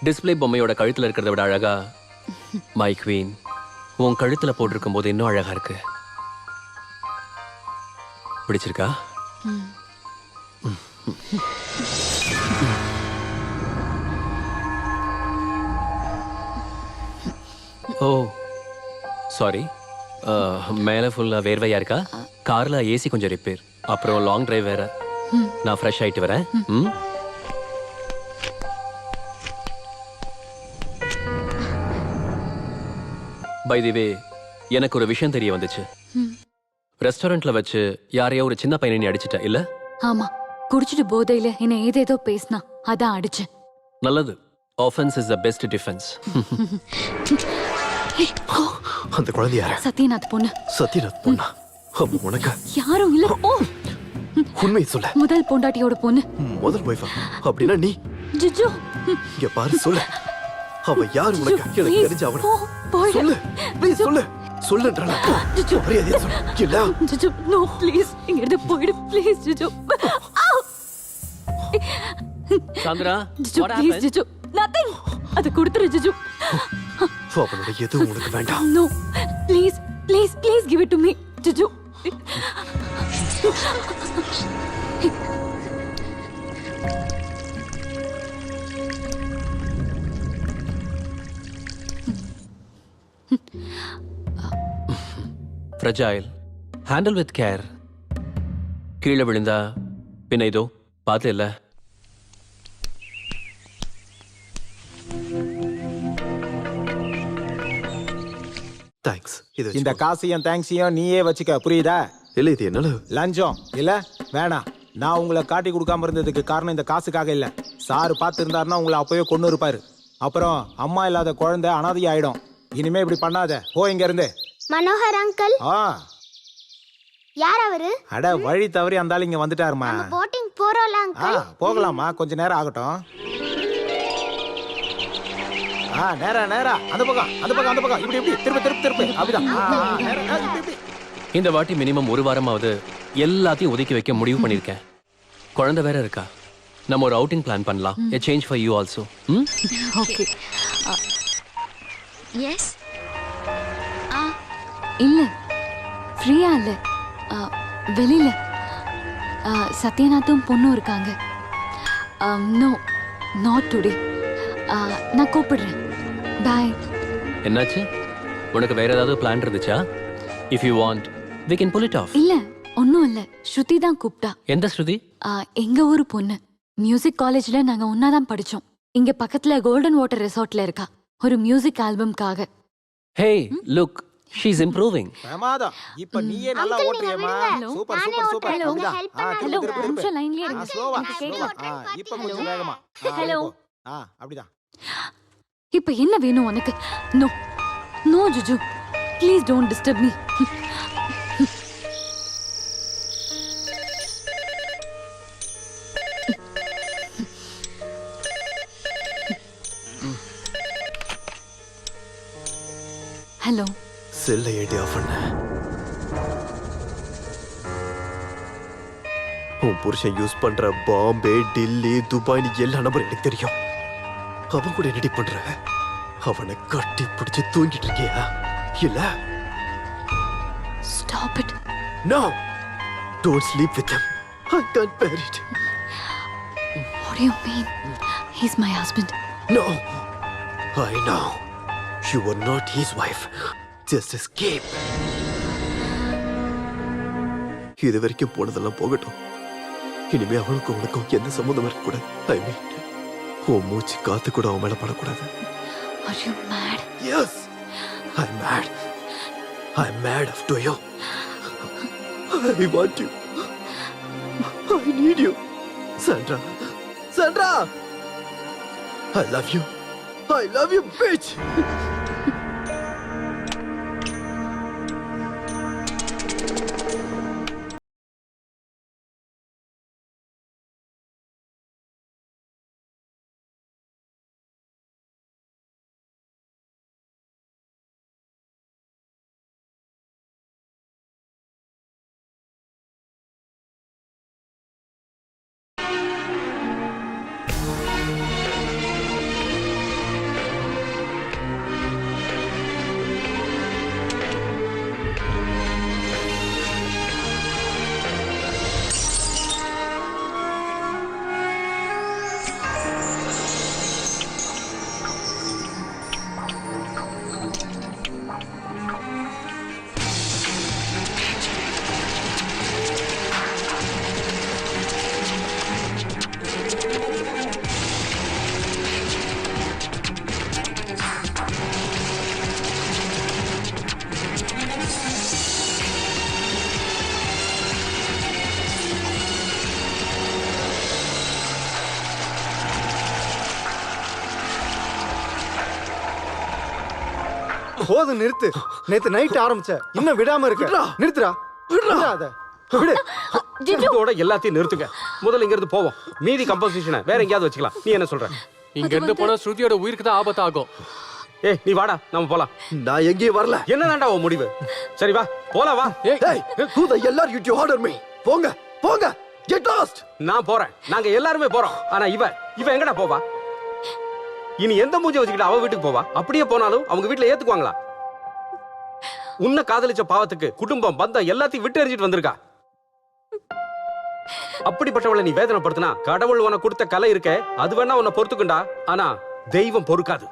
டிஸ்ப்ளே பொம்மையோட கழுத்துல இருக்கிறத விட அழகா மை குவீன் உன் கழுத்துல போட்டிருக்கும் போது இன்னும் அழகா இருக்கு. பிடிச்சிருக்கா? ஓ சாரி, மேலே ஃபுல்லாக வேர்வையா இருக்கா? காரில் ஏசி கொஞ்சம் ரிப்பேர், அப்புறம் லாங் டிரைவ் வேற. நான் ஃப்ரெஷ் ஆயிட்டு வரேன். பை தி வே, எனக்கு ஒரு விஷயம் தெரிய வந்துச்சு. ரெஸ்டாரண்ட்ல வச்சு யாரையோ ஒரு சின்ன பையனை நீ அடிச்சிட்ட இல்ல? ஆமா, குடிச்சிட்டு போதையில என்ன ஏதேதோ பேசினா, அதான் அடிச்சேன். நல்லது. Offence is the best defence. அந்த குழந்தை யாரு? சத்யநாத் பொண்ணு. சத்யநாத் பொண்ணா? அப்ப உனக்கு யாரும் இல்ல. ஓ, உண்மையை சொல்ல. முதல் பொண்டாட்டியோட பொண்ணு. முதல் ஒய்ஃபா? அப்படின்னா நீ? ஜிஜு, இங்க பாரு, சொல்லு. அவ யார் உனக்கு? எனக்கு தெரிஞ்ச அவன சொல்லு. ப்ளீஸ் சொல்லு. சொல்லுன்றல. மரியாதையா சொல்லு. இல்ல ஜிஜு, நோ ப்ளீஸ், இங்க இருந்து போயிடு please Jiju. Sandra, Jiju please Jiju, nothing. அது கொடுத்துரு ஜிஜு. அவனோட எதுவும் உனக்கு வேண்டாம். No please please please give it to me Jiju. Fragile, handle with care. கீழே விழுந்தா பின்ன இதோ பார்த்து இல்ல. தேங்க்ஸ். இது இந்த காசையும் தேங்க்ஸையும் நீயே வச்சுக்க, புரியுதா? இல்ல, இது என்னால லஞ்சம் இல்ல, வேணாம். நான் உங்களை காட்டி கொடுக்காம இருந்ததுக்கு காரணம் இந்த காசுக்காக இல்ல. சாரு பார்த்து இருந்தாருன்னா உங்களை அப்பவே கொண்டு இருப்பாரு. அப்புறம் அம்மா இல்லாத குழந்தை அனாதை ஆயிடும். இனிமே இப்படி பண்ணாத, போ இங்க இருந்து. மனோகர் அங்கிள். யார் அவரு? அட, வழி தவறி அந்த ஆள் இங்க வந்துட்டாருமா. Boating போறோம்ல uncle. போகலாமா, கொஞ்ச நேரம் ஆகட்டும். நேரா நேரா அந்த பக்கம் அந்த பக்கம் அந்த பக்கம், இப்படி இப்படி திரும்ப திரும்ப திரும்ப, அப்படிதான். இப்படி இந்த வாட்டி மினிமம் ஒரு வாரமாவது எல்லாத்தையும் ஒதுக்கி வைக்க முடிவு பண்ணிருக்கேன். குழந்தை வேற இருக்கா. நம்ம ஒரு அவுட்டிங் பிளான் பண்ணலாம். A change for you also. Okay. Yes. இல்ல, ஃப்ரீயா இல்ல, வெளியில சத்யநாத்தும் பொண்ணும் இருக்காங்க. No, not today. நான் கூப்பிடுறேன். பாய். என்னாச்சு? உனக்கு வேற ஏதாவது பிளான் இருந்துச்சா? If you want, we can pull it off. இல்ல, ஒன்னும் இல்ல. ஸ்ருதி தான் கூப்பிட்டா. எந்த ஸ்ருதி? எங்க ஊரு பொண்ணு. மியூசிக் காலேஜ்ல நாங்க ஒன்னாதான் படிச்சோம். இங்க பக்கத்துல கோல்டன் வாட்டர் ரெசார்ட்ல இருக்கா, ஒரு மியூசிக் ஆல்பம்காக. Hey, look, she's improving. பிரமாதம். இப்ப நீயே நல்லா ஓட்டுறியேமா. Super super super. ஹலோ, ஒரு நிமிஷம் லைன்லயே இருங்க. ஸ்லோவா. எனக்கு கேட்கல. இப்ப கொஞ்சம் வேகமா. ஹலோ. அப்படிதான். இப்ப என்ன வேணும் உனக்கு? No no Jiju, please don't disturb me. Hello. செல்ல ஏடி ஆஃப் பண்ண. உன் புருஷன் யூஸ் பண்ற பாம்பே, டில்லி, துபாய் எல்லா நம்பர் எனக்கு தெரியும். அவன் கூட என்னடி பண்ற? அவனை கட்டி பிடிச்சு தூங்கிட்டு இருக்கியா? இல்ல. Stop it. No. Don't sleep with him. I can't bear it. What do you mean? He's my husband. No. I know. You are not his wife. Just escape. இது வரைக்கும் போனதெல்லாம் போகட்டும். இனிமே அவனுக்கும் உனக்கும் எந்த சம்மந்தம் இருக்கக்கூடாது. I mean, உன் மூச்சு காத்து கூட அவன் மேல படக்கூடாது. Are you mad? Yes. I'm mad. I'm mad after you. I want you. I need you. Sandra. Sandra. I love you. I love you, bitch. போது நிறுத்து. நேத்து நைட் ஆரம்பிச்ச இன்னும் விடாம இருக்க. நிறுத்துடா. விடாத. விடு. இதோட எல்லாத்தையும் நிறுத்துங்க. முதல்ல இங்க இருந்து போவோம். மீதி கம்போசிஷனை வேற எங்கேயாவது வச்சுக்கலாம். நீ என்ன சொல்ற? இங்க இருந்து போனா ஸ்ருதியோட உயிருக்கு தான் ஆபத்தாகும். ஏய் நீ வாடா, நம்ம போலாம். நான் எங்கேயும் வரல. என்னதான்டா உன் முடிவு? சரி வா போலாம் வா. Hey, who the hell are you to order me? போங்க போங்க, get lost. நான் போறேன், நாங்க எல்லாருமே போறோம். ஆனா இவ எங்கடா போவா? இனி எந்த மூஞ்ச வச்சுக்கிட்டு அவ வீட்டுக்கு போவா? அப்படியே போனாலும் அவங்க வீட்டுல ஏத்துக்குவாங்களா? உன்னை காதலிச்ச பாவத்துக்கு குடும்பம் பந்தம் எல்லாத்தையும் விட்டு எறிஞ்சிட்டு வந்திருக்கா. அப்படிப்பட்டவளை நீ வேதனைப்படுத்தினா கடவுள் உனக்கு கொடுத்த கலை இருக்க, அது வேணா உன்னை பொறுத்துக்குண்டா. ஆனா தெய்வம் பொறுக்காது.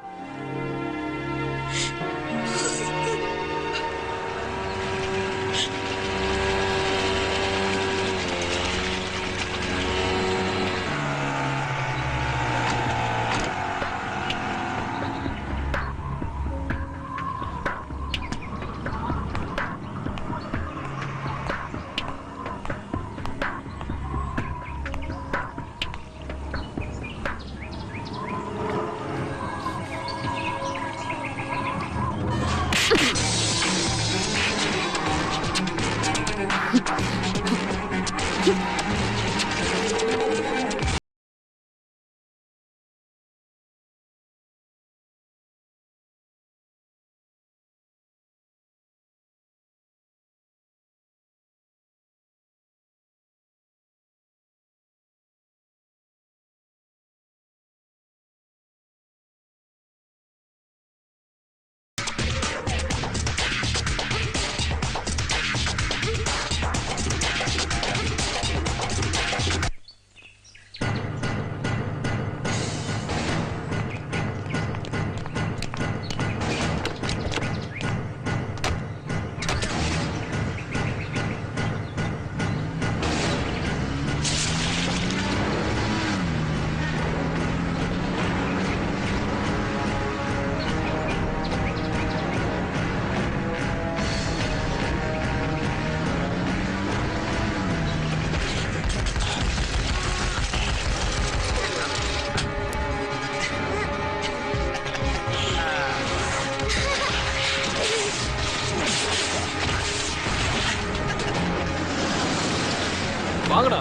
வாங்கடா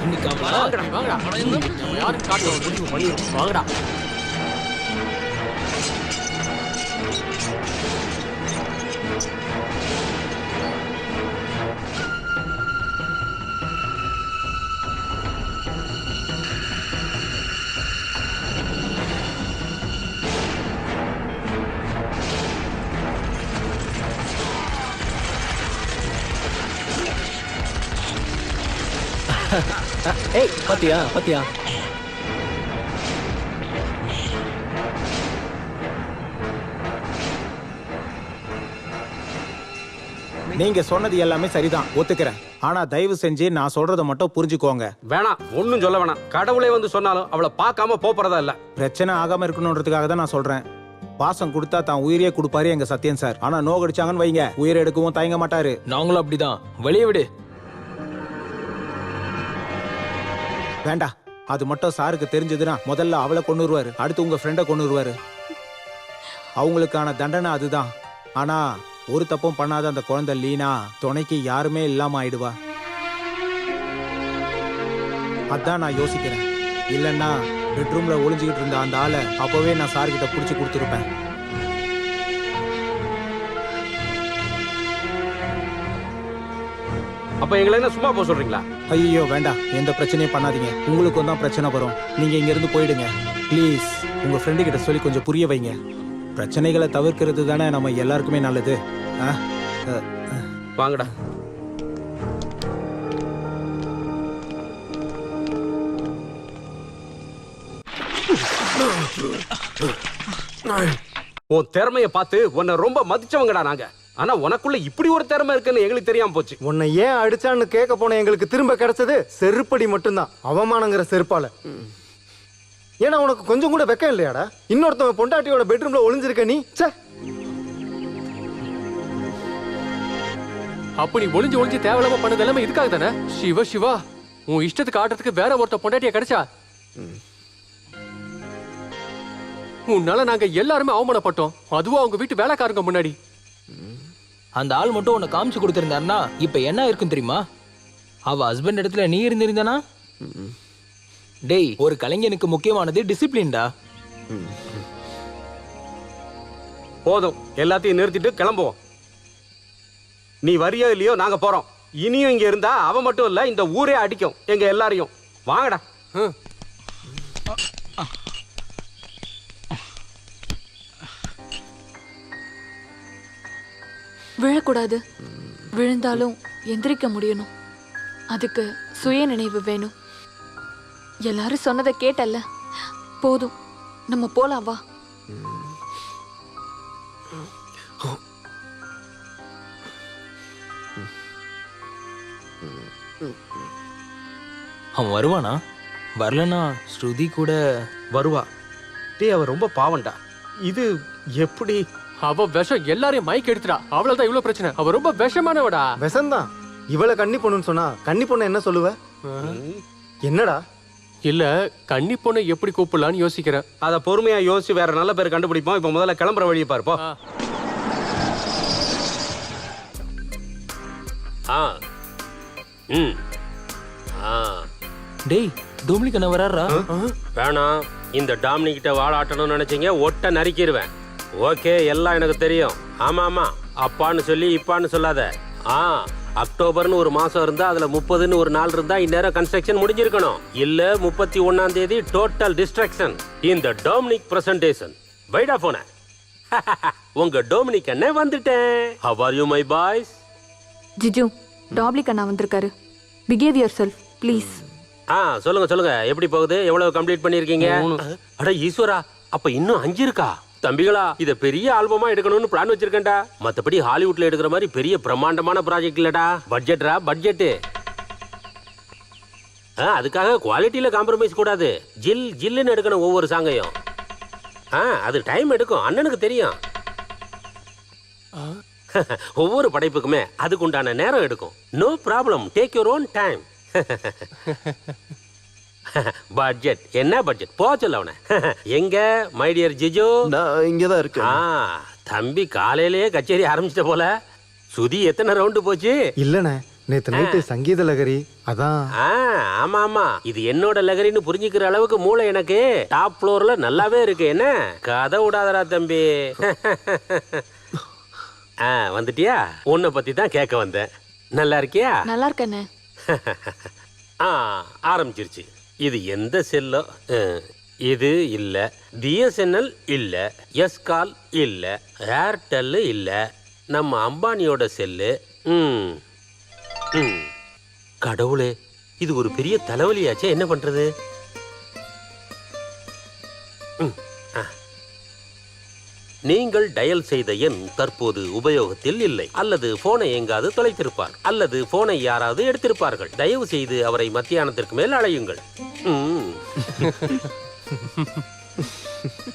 இன்னைக்கு வாங்கடா நம்ம யாருக்கு காட்டுறோம் முடிவு பண்ணிடுவோம். வாங்கடா. ஏய் பாத்தியா பாத்தியா, நீங்க சொன்னது எல்லாமே சரிதான், ஒத்துக்கிறேன். ஆனா தயவு செஞ்சு நான் சொல்றத மட்டும் புரிஞ்சுக்கோங்க. வேணாம், ஒன்னும் சொல்ல வேணாம். கடவுளே வந்து சொன்னாலும் அவளை பார்க்காம போறதா இல்ல. பிரச்சனை ஆகாம இருக்கணும்ன்றதுக்காக தான் நான் சொல்றேன். பாசம் கொடுத்தா தான் உயிரே கொடுப்பாரு எங்க சத்யன் சார். ஆனா நோகடிச்சாங்கன்னு வைங்க, உயிரை எடுக்கவும் தயங்க மாட்டாரு. நாங்களும் அப்படிதான். வெளியே விடு. வேண்டா, அது மட்டும் சாருக்கு தெரிஞ்சதுன்னா முதல்ல அவளை கொன்னுருவாரு, அடுத்து உங்க ஃப்ரெண்டை கொன்னுருவாரு. அவங்களுக்கான தண்டனை அதுதான். ஆனா ஒரு தப்பும் பண்ணாத அந்த குழந்தை லீனா துணைக்கு யாருமே இல்லாம ஆயிடுவா. அதான் நான் யோசிக்கிறேன். இல்லைன்னா பெட்ரூம்ல ஒளிஞ்சுக்கிட்டு இருந்த அந்த ஆளை அப்பவே நான் சார்கிட்ட புடிச்சு கொடுத்துருப்பேன். அப்ப எங்களை என்ன சும்மா போக சொல்றீங்களா? ஐயோ வேண்டாம், எந்த பிரச்சனையும் பண்ணாதீங்க. உங்களுக்கும் தான் பிரச்சனை வரும். நீங்க இங்க இருந்து போயிடுங்க ப்ளீஸ். உங்க ஃப்ரெண்டு கிட்ட சொல்லி கொஞ்சம் புரிய வைங்க. பிரச்சனைகளை தவிர்க்கிறது தானே நம்ம எல்லாருக்குமே நல்லது. வாங்கடா. உன் திறமைய பார்த்து உன்னை ரொம்ப மதிச்சவங்கடா நாங்க. ஆனா உனக்குள்ள இப்படி ஒரு திறமை இருக்குன்னு எங்களுக்கு தெரியாம போச்சு. உன்னை ஏன் அடிச்சான்னு கேட்க போன எங்களுக்கு திரும்ப கிடைச்சது செருப்படி மட்டும்தான். அவமானங்கிற செருப்பால. ஏன்னா உனக்கு கொஞ்சம் கூட வெக்கம் இல்லையாடா? இன்னொருத்தவங்க பொண்டாட்டியோட பெட்ரூம்ல ஒளிஞ்சிருக்க நீ. அப்படி ஒளிஞ்சு ஒளிஞ்சு தேவையில்லாம பண்ணது எல்லாமே இதுக்காக தானே? சிவா சிவா, உன் இஷ்டத்துக்கு ஆடுறதுக்கு வேற ஒருத்த பொண்டாட்டியா கிடைச்சா? உன்னால நாங்க எல்லாருமே அவமானப்பட்டோம், அதுவும் அவங்க வீட்டு வேலைக்காரங்க முன்னாடி. அந்த ஆள் மட்டும் உன்னை காமிச்சு கொடுத்திருந்தாருன்னா இப்ப என்ன இருக்கும் தெரியுமா? அவ ஹஸ்பண்ட் இடத்துல நீ இருந்திருந்தானா? டேய், ஒரு கலைஞனுக்கு முக்கியமானது டிசிப்ளின்டா. போதும், எல்லாத்தையும் நிறுத்திட்டு கிளம்புவோம். நீ வரியோ இல்லையோ நாங்க போறோம். இனியும் இங்க இருந்தா அவ மட்டும் இல்ல, இந்த ஊரே அடிக்கும் எங்க எல்லாரையும். வாங்கடா. விழக்கூடாது. விழுந்தாலும் எந்திரிக்க முடியணும். அதுக்கு சுய நினைவு வேணும். எல்லாரும் சொன்னதை கேட்டல்ல, போதும், நம்ம போலாம் வா. அவன் வருவானா? வரலனா ஸ்ருதி கூட வருவா. டேய், அவ ரொம்ப பாவண்டா. இது எப்படி? அவ விஷம் எல்லாரையும் மயக்க எடுத்துடா. அவ்வளவுதான் இவ்வளவு பிரச்சனை. அவ ரொம்ப விஷமானவடா. விஷம்தான். இவளை கன்னி பொண்ணுன்னு சொன்னா கன்னி பொண்ணு என்ன சொல்லுவ? என்னடா? இல்ல, கன்னி பொண்ணை எப்படி கூப்பிடலான்னு யோசிக்கிறேன். அத பொறுமையா யோசிச்சு வேற நல்ல பேர் கண்டுபிடிப்போம். இப்ப முதல்ல கிளம்புற வழியை பாருப்போ. டேய், டோமினிக் என்ன வராரா? வேணாம், இந்த டாமினிக் கிட்ட வாழாட்டணும்னு நினைச்சீங்க, ஒட்ட நறுக்கிடுவேன். ஓகே, எல்லாம் எனக்கு தெரியும். ஆமா ஆமா, அப்பான்னு சொல்லி இப்பான்னு சொல்லாத. அக்டோபர்னு ஒரு மாசம் இருந்தா அதுல 30ன்னு ஒரு நாள் இருந்தா இந்நேரம் கன்ஸ்ட்ரக்ஷன் முடிஞ்சிருக்கணும். இல்ல 31ஆம் தேதி டோட்டல் டிஸ்ட்ரக்ஷன். இந்த டொமினிக் பிரசன்டேஷன். வைடா போன. உங்க டொமினிக் அண்ணே வந்துட்டேன். How are you my boys? Jiju, டாப்லிக் அண்ணா வந்திருக்காரு. Behave yourself please. சொல்லுங்க சொல்லுங்க, எப்படி போகுது? எவ்வளவு கம்ப்ளீட் பண்ணிருக்கீங்க? அட ஈஸ்வரா, அப்ப இன்னும் 5 இருக்கா? தம்பிகளா, இத பெரிய ஆல்பமா எடுக்கணும்னு பிளான் வச்சிருக்கேன்டா. மத்தபடி ஹாலிவுட்ல எடுக்கிற மாதிரி பெரிய பிரம்மாண்டமான ப்ராஜெக்ட் இல்லடா. பட்ஜெட்ரா பட்ஜெட். அதுக்காக குவாலிட்டியில காம்ப்ரமைஸ் கூடாது. ஜில் ஜில்லுன்னு எடுக்கணும் ஒவ்வொரு சாங்கையும். அது டைம் எடுக்கும், அண்ணனுக்கு தெரியும். ஒவ்வொரு படைப்புக்குமே அதுக்கு உண்டான நேரம் எடுக்கும். No problem, take your own time. Budget என்ன பட்ஜெட்? போ சொல்ல அவன. எங்க மை டியர் ஜிஜு? நான் இங்கதான் இருக்கேன். தம்பி காலையிலேயே கச்சேரி ஆரம்பிச்சிட்ட போல. சுதி எத்தனை ரவுண்டு போச்சு? இல்லண்ணே, நேத்து நைட்டு சங்கீத லகரி. அதான். ஆமா ஆமா, இது என்னோட லகரின்னு புரிஞ்சுக்கிற அளவுக்கு மூளை எனக்கு டாப் ஃப்ளோர்ல நல்லாவே இருக்கு. என்ன கதை விடாதடா தம்பி. வந்துட்டியா? உன்னை பத்தி தான் கேட்க வந்தேன். நல்லா இருக்கியா? நல்லா இருக்கேண்ணே. ஆரம்பிச்சிருச்சு. இது எந்த செல்லோ? இது இல்ல, பிஎஸ்என்எல் இல்ல, எஸ்கால் இல்ல, ஏர்டெல் இல்ல, நம்ம அம்பானியோட செல்லு. கடவுளே, இது ஒரு பெரிய தலைவலியாச்சே. என்ன பண்றது? நீங்கள் டயல் செய்த எண் தற்போது உபயோகத்தில் இல்லை, அல்லது போனை எங்காவது தொலைத்திருப்பார், அல்லது போனை யாராவது எடுத்திருப்பார்கள். தயவு செய்து அவரை மத்தியானத்திற்கு மேல் அழையுங்கள்.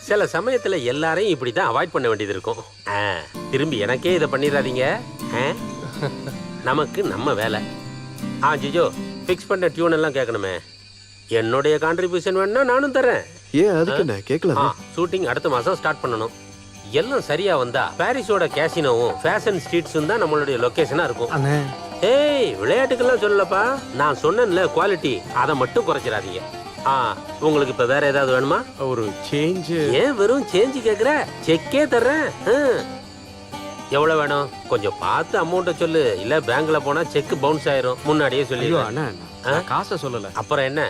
சில சமயத்துல எல்லாரையும் இப்படிதான் அவாய்ட் பண்ண வேண்டியது இருக்கும். திரும்பி எனக்கே இதை பண்ணிடாதீங்க. நமக்கு நம்ம வேலை. ஜிஜோ, ஃபிக்ஸ் பண்ண டியூன் எல்லாம் கேட்கணுமே. என்னுடைய கான்ட்ரிபியூஷன் வேணும்னா நானும் தரேன். ஏன் அதுக்கு என்ன கேட்கலாம்? ஷூட்டிங் அடுத்த மாசம் ஸ்டார்ட் பண்ணணும். எல்லாம் சரியா வந்தா பாரிஸோட கேசினோவும் ஃபேஷன் ஸ்ட்ரீட்ஸும் தான் நம்மளுடைய லொகேஷனா இருக்கும். ஏய், விளையாட்டுக்கெல்லாம் சொல்லலப்பா, நான் சொன்னேன்ல குவாலிட்டி, அதை மட்டும் குறைச்சிடாதீங்க. உங்களுக்கு இப்ப வேற ஏதாவது வேணுமா? ஒரு சேஞ்ச். ஏன் வெறும் சேஞ்ச் கேக்குற? செக்கே தர்றேன். எவ்வளவு வேணும்? கொஞ்சம் பார்த்து அமௌண்ட்டை சொல்லு, இல்ல பேங்க்ல போனா செக் பவுன்ஸ் ஆயிரும். முன்னாடியே சொல்லி. காசை சொல்லல. அப்புறம் என்ன?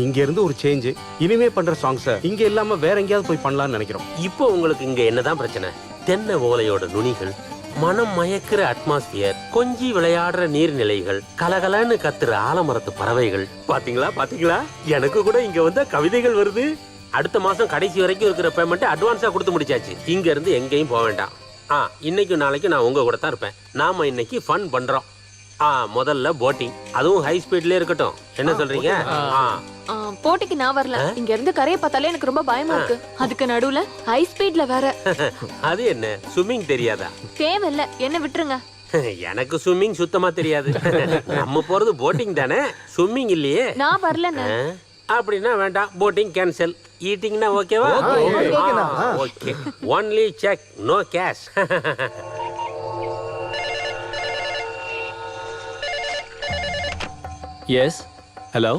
இங்க இருந்து ஒரு சேஞ்ச். இனிமே பண்ற சாங்ஸ் இங்க இல்லாம வேற எங்கேயாவது போய் பண்ணலாம்னு நினைக்கிறோம். இப்போ உங்களுக்கு இங்க என்னதான் பிரச்சனை? தென்னை ஓலையோட நுனிகள், மனம் மயக்கிற அட்மாஸ்பியர், கொஞ்சி விளையாடுற நீர்நிலைகள், கலகலன்னு கத்துற ஆலமரத்து பறவைகள். பாத்தீங்களா பாத்தீங்களா, எனக்கு கூட இங்க வந்த கவிதைகள் வருது. அடுத்த மாசம் கடைசி வரைக்கும் இருக்கிற பேமெண்ட் அட்வான்ஸா கொடுத்து முடிச்சாச்சு. இங்க இருந்து எங்கேயும் போக வேண்டாம். இன்னைக்கும் நாளைக்கு நான் உங்க கூட தான் இருப்பேன். நாம இன்னைக்கு ஃபன் பண்றோம். முதல்ல போட்டிங், அதுவும் ஹை ஸ்பீட்ல இருக்கட்டும். என்ன சொல்றீங்க? போட்டிக்கு நான் வரல. இங்க இருந்து கரையை பார்த்தாலே எனக்கு ரொம்ப பயமா இருக்கு. அதுக்கு நடுவுல ஹை ஸ்பீட்ல வேற. அது என்ன, ஸ்விம்மிங் தெரியாதா? தேவையில்ல, என்ன விட்டுருங்க. எனக்கு ஸ்விம்மிங் சுத்தமா தெரியாது. நம்ம போறது போட்டிங் தானே, ஸ்விம்மிங் இல்லையே. நான் வரலன்னு. அப்படின்னா வேண்டாம், போட்டிங் கேன்சல். ஈட்டிங்னா ஓகேவா? Okay. Only cheque, no cash. Yes. Hello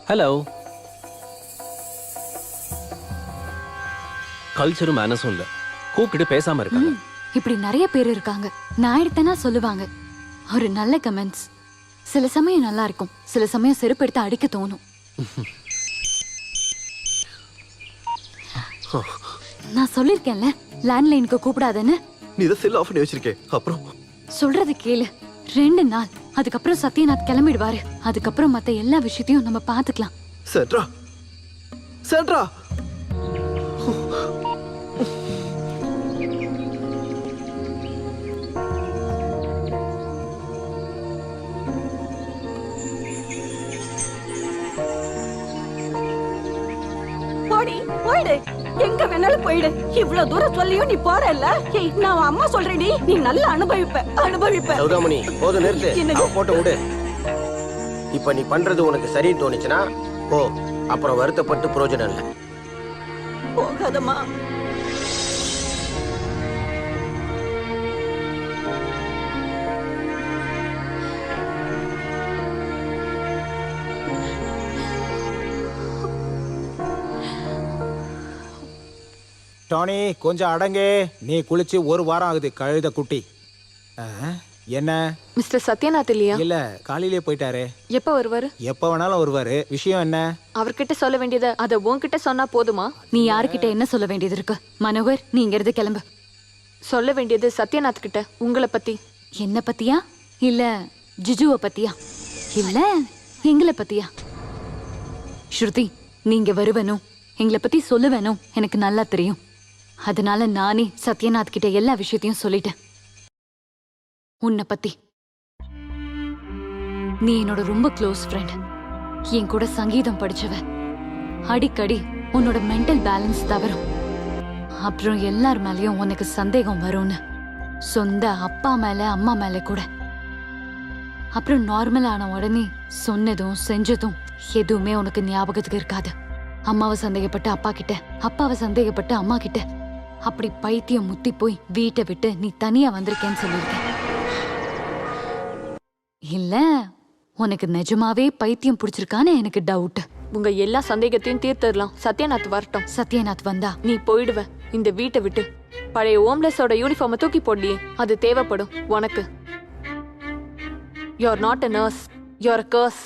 hello. கல்ச்சரும் மேனஸும் இல்லை, கூப்பிட்டு பேசாம இருக்காங்க. இப்படி நிறைய பேர் இருக்காங்க. நான் எடுத்தேன்னா சொல்லுவாங்க ஒரு நல்ல கமெண்ட்ஸ். சில சமயம் நல்லா இருக்கும், சில சமயம் செருப்பு எடுத்து அடிக்க தோணும். நான் சொல்லிருக்கேன்ல லேண்ட்லைனுக்கு கூப்பிடாதேன்னு. நீ இதை செல் ஆஃப் பண்ணி வச்சிருக்கே. அப்புறம் சொல்றது கேளு. 2 நாள், அதுக்கப்புறம் சத்யநாத் கிளம்பிடுவாரு. அதுக்கப்புறம் மத்த எல்லா விஷயத்தையும் நம்ம பாத்துக்கலாம். சென்ட்ரா, சென்ட்ரா. போடி, போயிடு. எங்க வேணாலும் போயிடு. இவ்வளவு தூரம் சொல்லியும் நீ போறல்ல. ஏய், நான் அம்மா சொல்றேடி, நீ நல்லா அனுபவிப்ப. சௌதாமணி, போதும் நிறுத்து. என்னது? அவ போட்டு விடு. இப்ப நீ பண்றது உனக்கு சரின்னு தோணுச்சுன்னா ஓ, அப்புறம் வருத்தப்பட்டு பிரயோஜனம் இல்லை. போகாதம்மா. டானி கொஞ்சம் அடங்கே. நீ குளிச்சு 1 வாரம் ஆகுது கழுத குட்டி. என்ன மிஸ்டர் சத்யநாத் இல்லையா? இல்ல, காலையிலே போயிட்டாரு. எப்ப வருவாரு? எப்ப வேணாலும் வருவாரு. விஷயம் என்ன? அவர்கிட்ட சொல்ல வேண்டியதை அத உன்கிட்ட சொன்னா போதுமா? நீ யாருக்கிட்ட என்ன சொல்ல வேண்டியது இருக்கு? மனோகர், நீ இங்க இருந்து கிளம்பு. சொல்ல வேண்டியது சத்யநாத் கிட்ட உங்களை பத்தி. என்ன பத்தியா? இல்ல ஜிஜுவ பத்தியா? இல்ல எங்களை பத்தியா? ஸ்ருதி, நீங்க வருவனும் எங்களை பத்தி சொல்லுவேனும் எனக்கு நல்லா தெரியும். அதனால நானே சத்யநாத் கிட்ட எல்லா விஷயத்தையும் சொல்லிட்டேன். உன்னை பத்தி. நீ என்னோட ரொம்ப க்ளோஸ் ஃப்ரெண்ட். என் கூட சங்கீதம் படிச்சவ. அடிக்கடி உன்னோட மென்டல் பேலன்ஸ் தவறும். அப்புறம் எல்லார் மேலயும் உனக்கு சந்தேகம் வரும்னு. சொந்த அப்பா மேல, அம்மா மேல கூட. அப்புறம் நார்மல் ஆன உடனே சொன்னதும் செஞ்சதும் எதுவுமே உனக்கு ஞாபகத்துக்கு இருக்காது. அம்மாவை சந்தேகப்பட்டு அப்பா கிட்ட, அப்பாவை சந்தேகப்பட்டு அம்மா கிட்ட, அப்படி பைத்தியம் முத்தி போய் வீட்டை விட்டு நீ தனியா வந்திருக்கேன்னு சொல்லியிருக்கேன். இல்ல உனக்கு நிஜமாவே பைத்தியம் பிடிச்சிருக்கான்னு எனக்கு டவுட். உங்க எல்லா சந்தேகத்தையும் தீர்த்தரலாம். சத்யநாத் வரட்டும். சத்யநாத் வந்தா நீ போயிடுவ இந்த வீட்டை விட்டு. பழைய ஹோம்லெஸோட யூனிஃபார்மை தூக்கி போடலையே, அது தேவைப்படும் உனக்கு. You are not a nurse, you are a curse.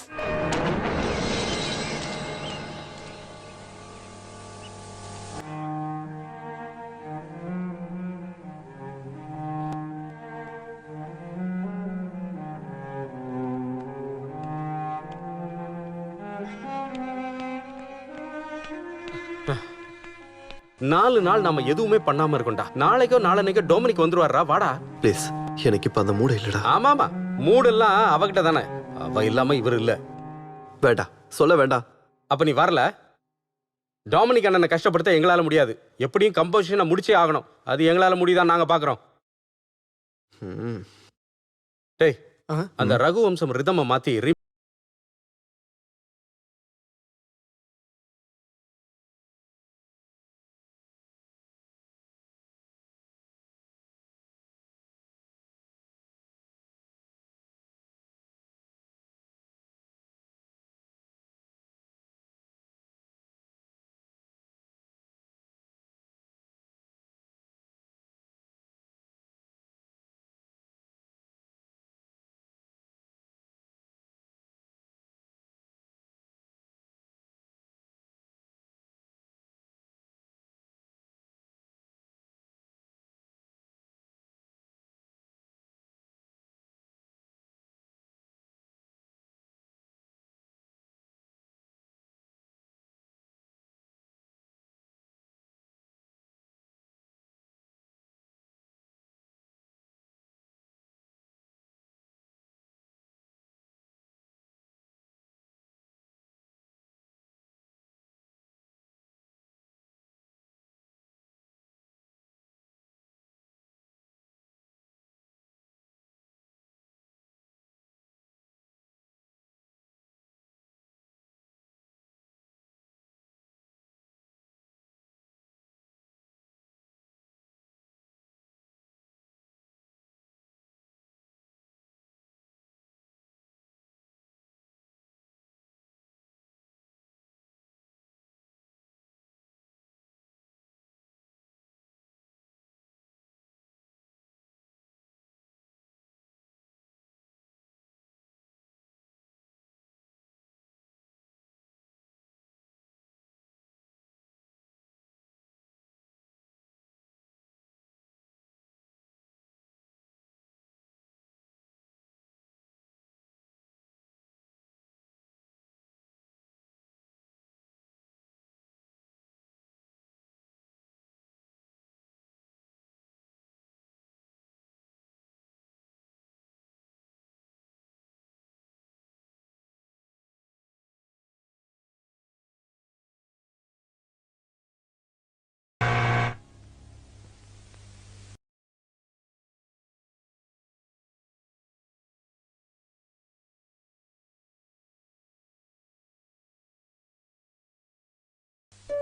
நாலு நாள் நம்ம எதுவுமே பண்ணாம இருக்கோம்டா. நாளைக்கோ நாளன்னைக்கோ டொமினிக் வந்துருவாரா. வாடா ப்ளீஸ். எனக்கு இப்ப அந்த மூடு இல்லடா. ஆமாமா, மூடெல்லாம் அவகிட்ட தானே. அவ இல்லாம இவர் இல்ல. வேண்டாம், சொல்ல வேண்டாம். அப்ப நீ வரல. டொமினிக் அண்ணனை கஷ்டப்படுத்த எங்களால முடியாது. எப்படியும் கம்போசிஷனை முடிச்சே ஆகணும். அது எங்களால முடியுதான் நாங்க பாக்குறோம். டேய், அந்த ரகுவம்சம் ரிதமை மாத்தி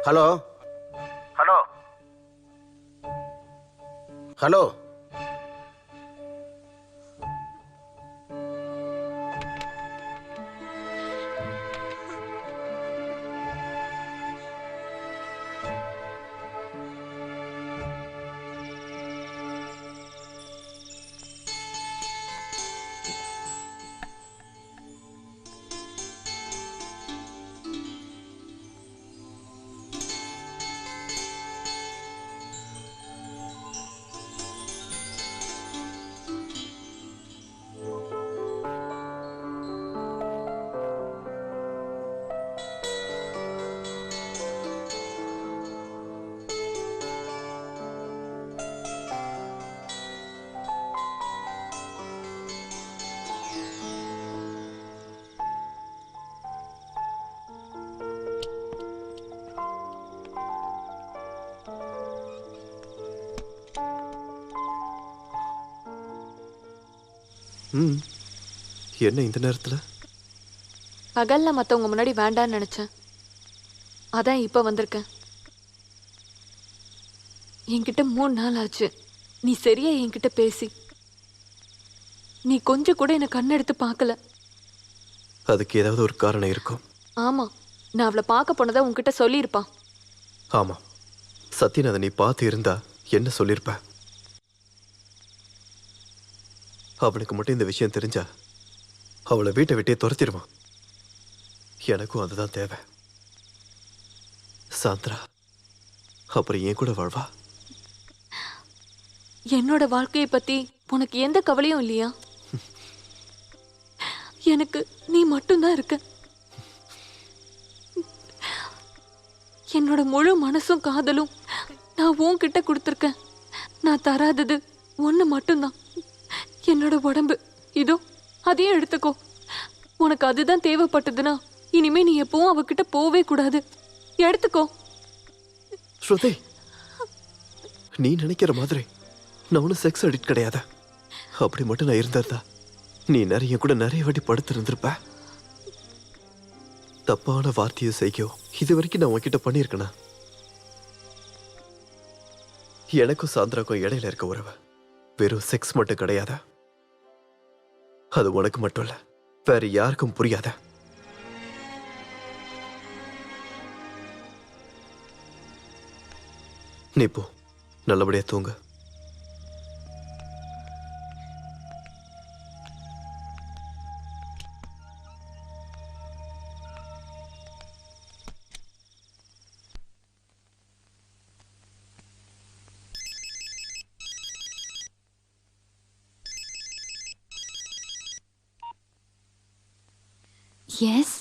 ஹலோ ஹலோ ஹலோ என்ன இந்த நேரத்துல? பகல்ல மத்தவங்க முன்னாடி வேண்டான்னு நினைச்சேன், அதான் இப்ப வந்திருக்கேன். என்கிட்ட 3 நாள் ஆச்சு நீ சரியா என்கிட்ட பேசி. நீ கொஞ்சம் கூட என்ன கண்ணெடுத்து பார்க்கல. அதுக்கு ஏதாவது ஒரு காரணம் இருக்கும். ஆமா, நான் அவளை பார்க்க போனதை உன்கிட்ட சொல்லியிருப்பான். ஆமா, சத்யநாதன் நீ பார்த்து இருந்தா என்ன சொல்லியிருப்ப? அவனுக்கு மட்டும் இந்த விஷயம் தெரிஞ்சா அவளை வீட்டை விட்டே துரத்திடுவான். எனக்கும் அதுதான் தேவை. சாந்திரா அப்புறம் என் கூட வாழ்வா? என்னோட வாழ்க்கையை பத்தி உனக்கு எந்த கவலையும் இல்லையா? எனக்கு நீ மட்டும்தான் இருக்க. என்னோட முழு மனசும் காதலும் நான் உன்கிட்ட கொடுத்துருக்கேன். நான் தராதது ஒண்ணு மட்டும்தான், என்னோட உடம்பு. இதோ அதையும் எடுத்துக்கோ. உனக்கு அதுதான் தேவைப்பட்டதுன்னா இனிமே நீ எப்பவும் அவகிட்ட போவே கூடாது. எடுத்துக்கோ. ஸ்ருதி, நீ நினைக்கிற மாதிரி நான் ஒன்றும் செக்ஸ் அடிக்ட் கிடையாது. அப்படி மட்டும் நான் இருந்திருந்தா நீ கூட நிறைய வாட்டி படுத்து இருந்திருப்ப. தப்பான வார்த்தையோ செய்கையோ இது வரைக்கும் நான் உன்கிட்ட பண்ணியிருக்கேனா? எனக்கும் சாந்திராக்கும் இடையில இருக்க உறவு வெறும் செக்ஸ் மட்டும் கிடையாது. அது உனக்கு மட்டும் இல்ல, வேற யாருக்கும் புரியாத. நீ போ, நல்லபடியா தூங்க. எஸ்,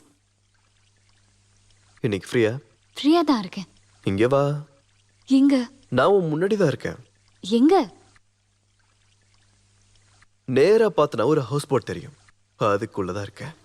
இன்னைக்கு ஃப்ரீயா? ஃப்ரீயா தான் இருக்கேன். இங்க வா. எங்க? நான் உன் முன்னாடி தான் இருக்கேன். எங்க? நேரா பார்த்தனா ஒரு ஹவுஸ் போட் தெரியும், அதுக்குள்ளதான் இருக்கேன்.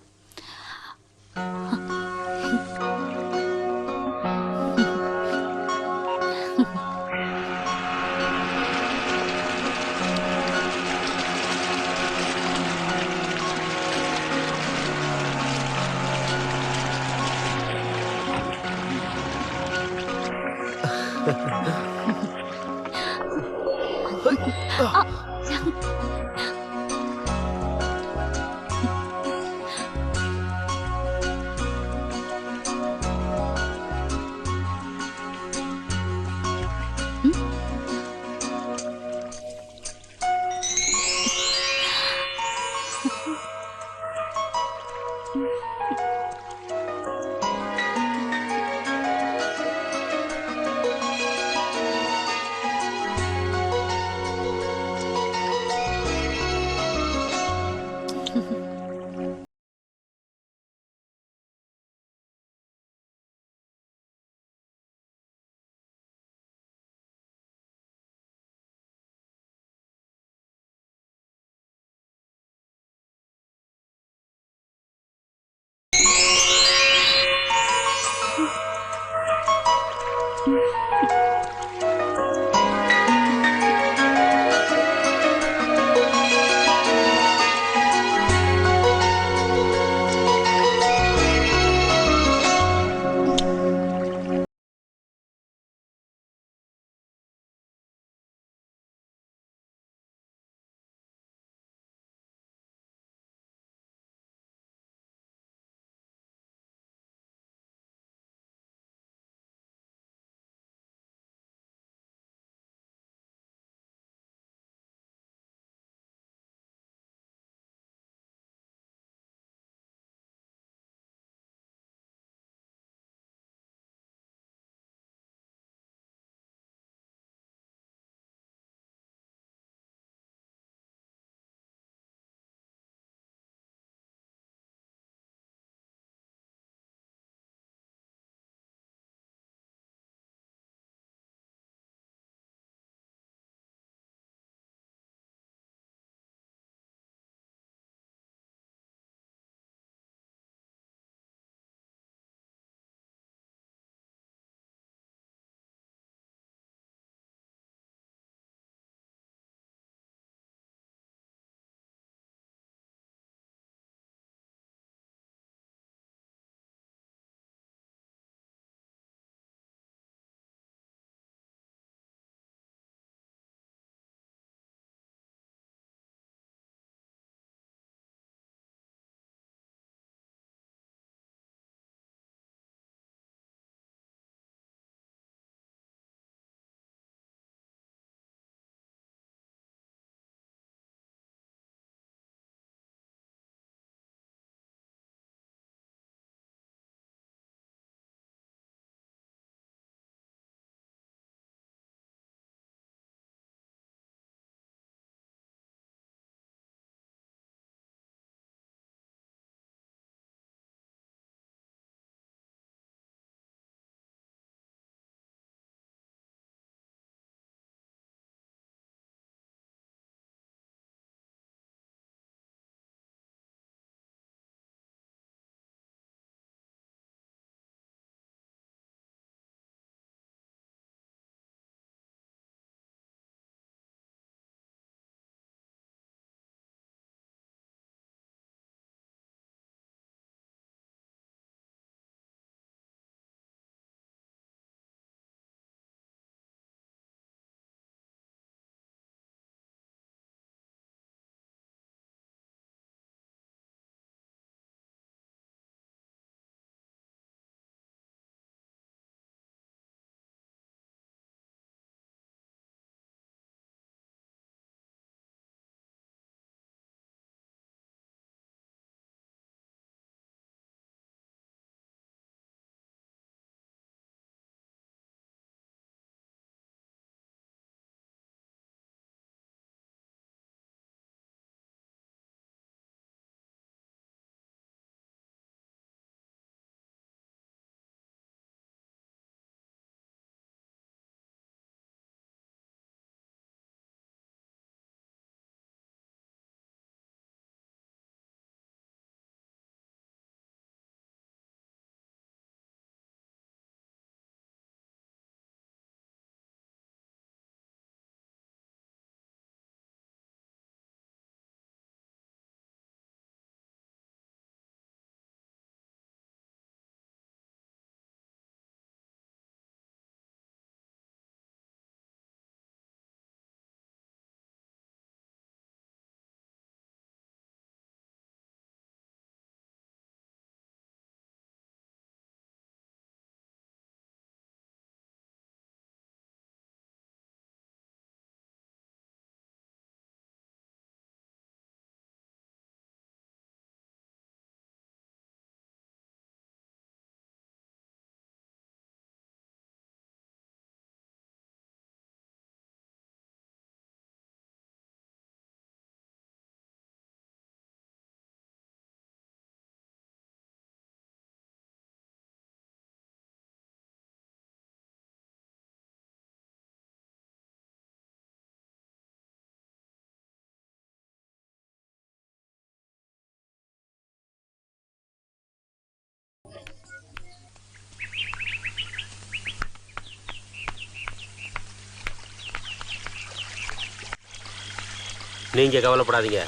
நீங்க கவலைப்படாதீங்க,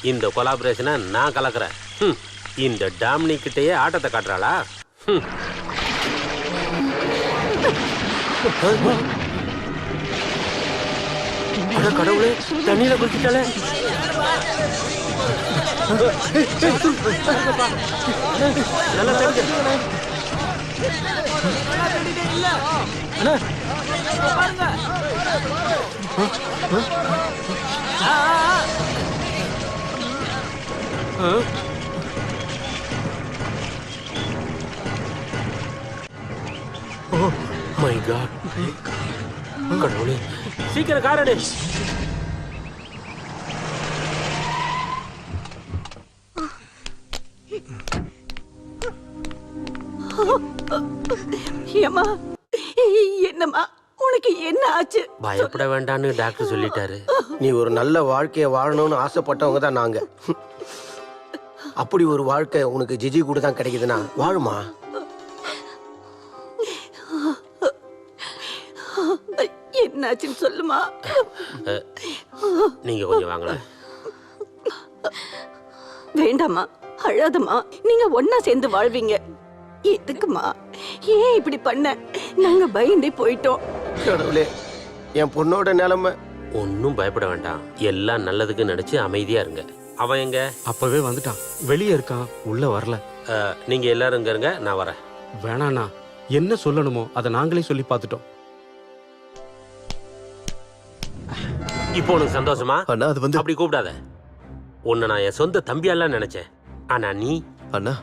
இந்த கொலாபரேஷனை நான் கலக்குறேன். இந்த டாமினி கிட்டேயே ஆட்டத்தை காட்டுறாளா? கடவுளே, தண்ணியில குளிச்சிட்டாலே. நல்லா தெரிஞ்சு மை காட், கடவுளே, சீக்கிரம் காரடி. ஏம்மா, என்னம்மா உனக்கு என்ன ஆச்சு? பயப்பட வேண்டாம்னு டாக்டர் சொல்லிட்டாரு. நீ ஒரு நல்ல வாழ்க்கையை வாழணும்னு ஆசைப்பட்டவங்க தான் நாங்க. அப்படி ஒரு வாழ்க்கை உனக்கு ஜிஜி கூட தான் கிடைக்குதுன்னா வாழுமா? என்னாச்சுன்னு சொல்லுமா. நீங்க கொஞ்சம் வாங்கல. வேண்டாமா, அழாதம்மா. நீங்க ஒன்னா சேர்ந்து வாழ்வீங்க. எதுக்குமா, ஏன் இப்படி பண்ண? நாங்க பயந்தே போயிட்டோம். கடவுளே, என் பொண்ணோட நிலைமை. ஒன்னும் பயப்பட வேண்டாம், எல்லாம் நல்லதுக்கு நினைச்சு அமைதியா இருங்க. அவன் எங்க? அப்பவே வந்துட்டான், வெளியே இருக்கான், உள்ள வரல. நீங்க எல்லாரும் இங்க இருங்க, நான் வரேன். வேணாண்ணா, என்ன சொல்லணுமோ அதை நாங்களே சொல்லி பார்த்துட்டோம். இப்போ உனக்கு சந்தோஷமா? அண்ணா, அது வந்து அப்படி கூப்பிடாத. உன்னை நான் என் சொந்த தம்பியெல்லாம் நினைச்சேன். ஆனா நீ அண்ணா,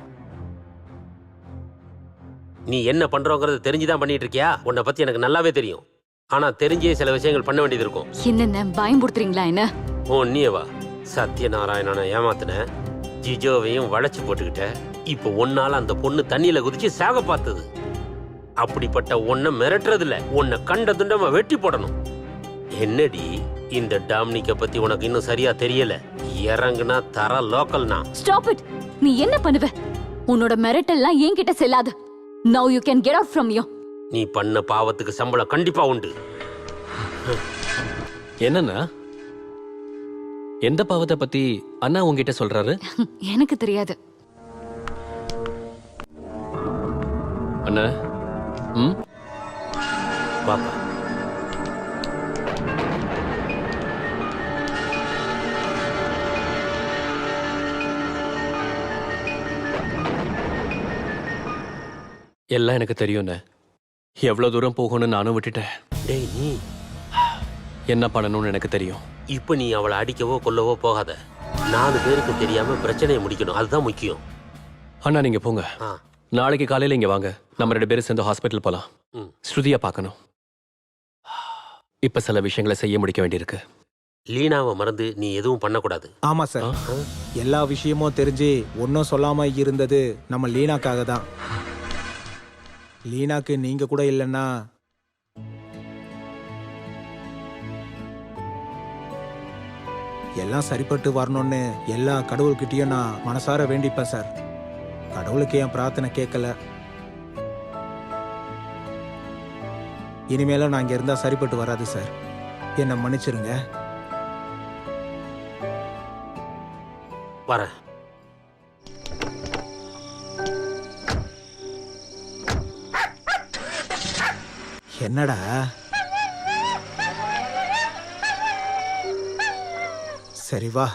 நீ என்ன பண்றோங்கிறத தெரிஞ்சுதான் பண்ணிட்டு இருக்கியா? உன்னை பத்தி எனக்கு நல்லாவே தெரியும். ஆனா தெரிஞ்சே சில விஷயங்கள் பண்ண வேண்டியது இருக்கும். என்னென்ன பயம்படுத்துறீங்களா என்ன? ஓ, நீயவா? சத்யநாராயணனை ஏமாத்தின, ஜிஜோவையும் வளைச்சு போட்டுக்கிட்ட. இப்போ ஒன்னால அந்த பொண்ணு தண்ணியில குதிச்சு சாக பார்த்தது. அப்படிப்பட்ட உன்னை மிரட்டுறதுல உன்னை கண்ட துண்டமா வெட்டி போடணும். என்னடி, இந்த டாமினிக்க பத்தி உனக்கு இன்னும் சரியா தெரியல. இறங்குனா தர லோக்கல்னா. Stop it. நீ என்ன பண்ணுவ? உன்னோட மிரட்டல்லாம் என்கிட்ட செல்லாது. Now you can get out from here. நீ பண்ண பாவத்துக்கு சம்பளம் கண்டிப்பா உண்டு. என்னன்னா, எந்த பாவத்தை பத்தி அண்ணா உங்ககிட்ட சொல்றாரு? எனக்கு தெரியாது. அண்ணா, பாப்பா, எல்லாம் எனக்கு தெரியும்ண்ணே. எவ்வளவு தூரம் போகணும்னு நானும் விட்டுட்டேன். டேய், நீ என்ன பண்ணணும்னு எனக்கு தெரியும். இப்ப நீ அவளை அடிக்கவோ கொல்லவோ போகாத. 4 பேருக்கு தெரியாம பிரச்சனையை முடிக்கணும், அதுதான் முக்கியம். அண்ணா, நீங்க போங்க. நாளைக்கு காலையில இங்க வாங்க. நம்ம 2 பேரும் சேர்ந்து ஹாஸ்பிட்டல் போலாம். ஸ்ருதியா பார்க்கணும். இப்ப சில விஷயங்களை செய்ய முடிக்க வேண்டியிருக்கு. லீனாவை மறந்து நீ எதுவும் பண்ணக்கூடாது. ஆமா சார், எல்லா விஷயமும் தெரிஞ்சு ஒன்னும் சொல்லாம இருந்தது நம்ம லீனாக்காக தான். லீனாக்கு நீங்க கூட இல்லைன்னா எல்லாம் சரிப்பட்டு வரணும்னு எல்லா கடவுள்கிட்டயும் நான் மனசார வேண்டிப்பேன் சார். கடவுளுக்கு என் பிரார்த்தனை கேட்கல. இனிமேலும் நான் இங்க இருந்தா சரிப்பட்டு வராது சார். என்னை மன்னிச்சிருங்க. வரேன். என்னடா சரி வா.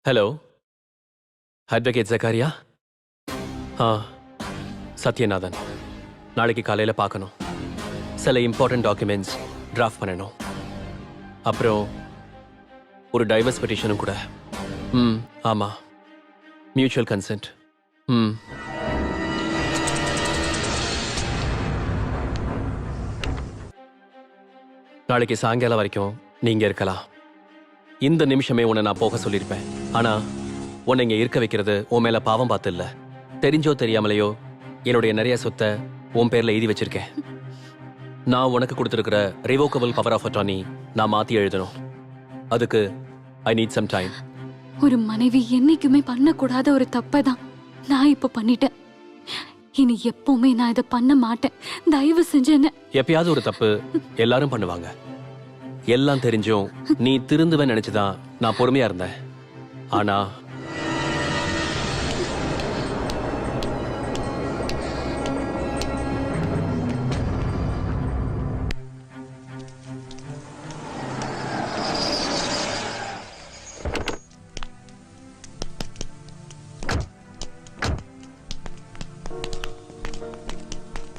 Hello, advocate Zachariah? சத்யநாதன். நாளைக்கு காலையில் பார்க்கணும். சில இம்பார்ட்டன்ட் டாக்குமெண்ட்ஸ் டிராஃப்ட் பண்ணணும். அப்புறம் ஒரு டைவர்ஸ் பெட்டிஷனும் கூட. ஆமாம், மியூச்சுவல் கன்சென்ட். நாளைக்கு சாயங்காலம் வரைக்கும் நீங்கள் இருக்கலாம். இந்த நிமிஷமே உன்னை நான் போக சொல்லியிருப்பேன். ஆனா உன்னை இங்க இருக்க வைக்கிறது உன் மேல பாவம் பார்த்து இல்ல, தெரிஞ்சோ தெரியாமலையோ என்னுடைய நிறைய சொத்தை உன் பேர்ல எழுதி வச்சிருக்கேன். நான் உனக்கு கொடுத்துருக்கிற ரிவோக்கபிள் பவர் ஆஃப் அட்டார்னி நான் மாத்தி எழுதணும். அதுக்கு ஐ நீட் சம் டைம். ஒரு மனைவி என்னைக்குமே பண்ணக்கூடாத ஒரு தப்பை தான் நான் இப்ப பண்ணிட்டேன். இனி எப்பவுமே நான் இதை பண்ண மாட்டேன். தயவு செஞ்சு என்ன. எப்பயாவது ஒரு தப்பு எல்லாரும் பண்ணுவாங்க. எல்லாம் தெரிஞ்சும் நீ திருந்துவ நினைச்சுதான் நான் பொறுமையா இருந்தேன். ஆனா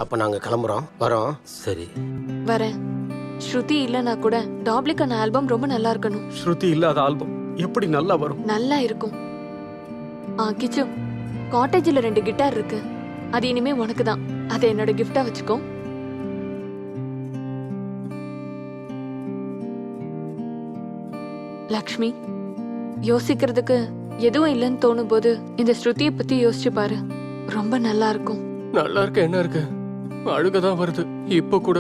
அப்ப நாங்க கிளம்புறோம், வரோம். சரி வரேன். ஸ்ருதி இல்லைன்னா கூட டாப்லிகன் ஆல்பம் ரொம்ப நல்லா இருக்கணும். ஸ்ருதி இல்லாத ஆல்பம் எப்படி நல்லா வரும்? நல்லா இருக்கும். கிச்சு, காட்டேஜ்ல 2 கிட்டார் இருக்கு. அது இனிமே உனக்கு தான். அதை என்னோட கிஃப்டா வச்சுக்கோ. லக்ஷ்மி, யோசிக்கிறதுக்கு எதுவும் இல்லைன்னு தோணும் போது இந்த ஸ்ருதியை பத்தி யோசிச்சு பாரு. ரொம்ப நல்லா இருக்கும். நல்லா இருக்க என்ன இருக்கு, அழுகதான் வருது இப்போ கூட.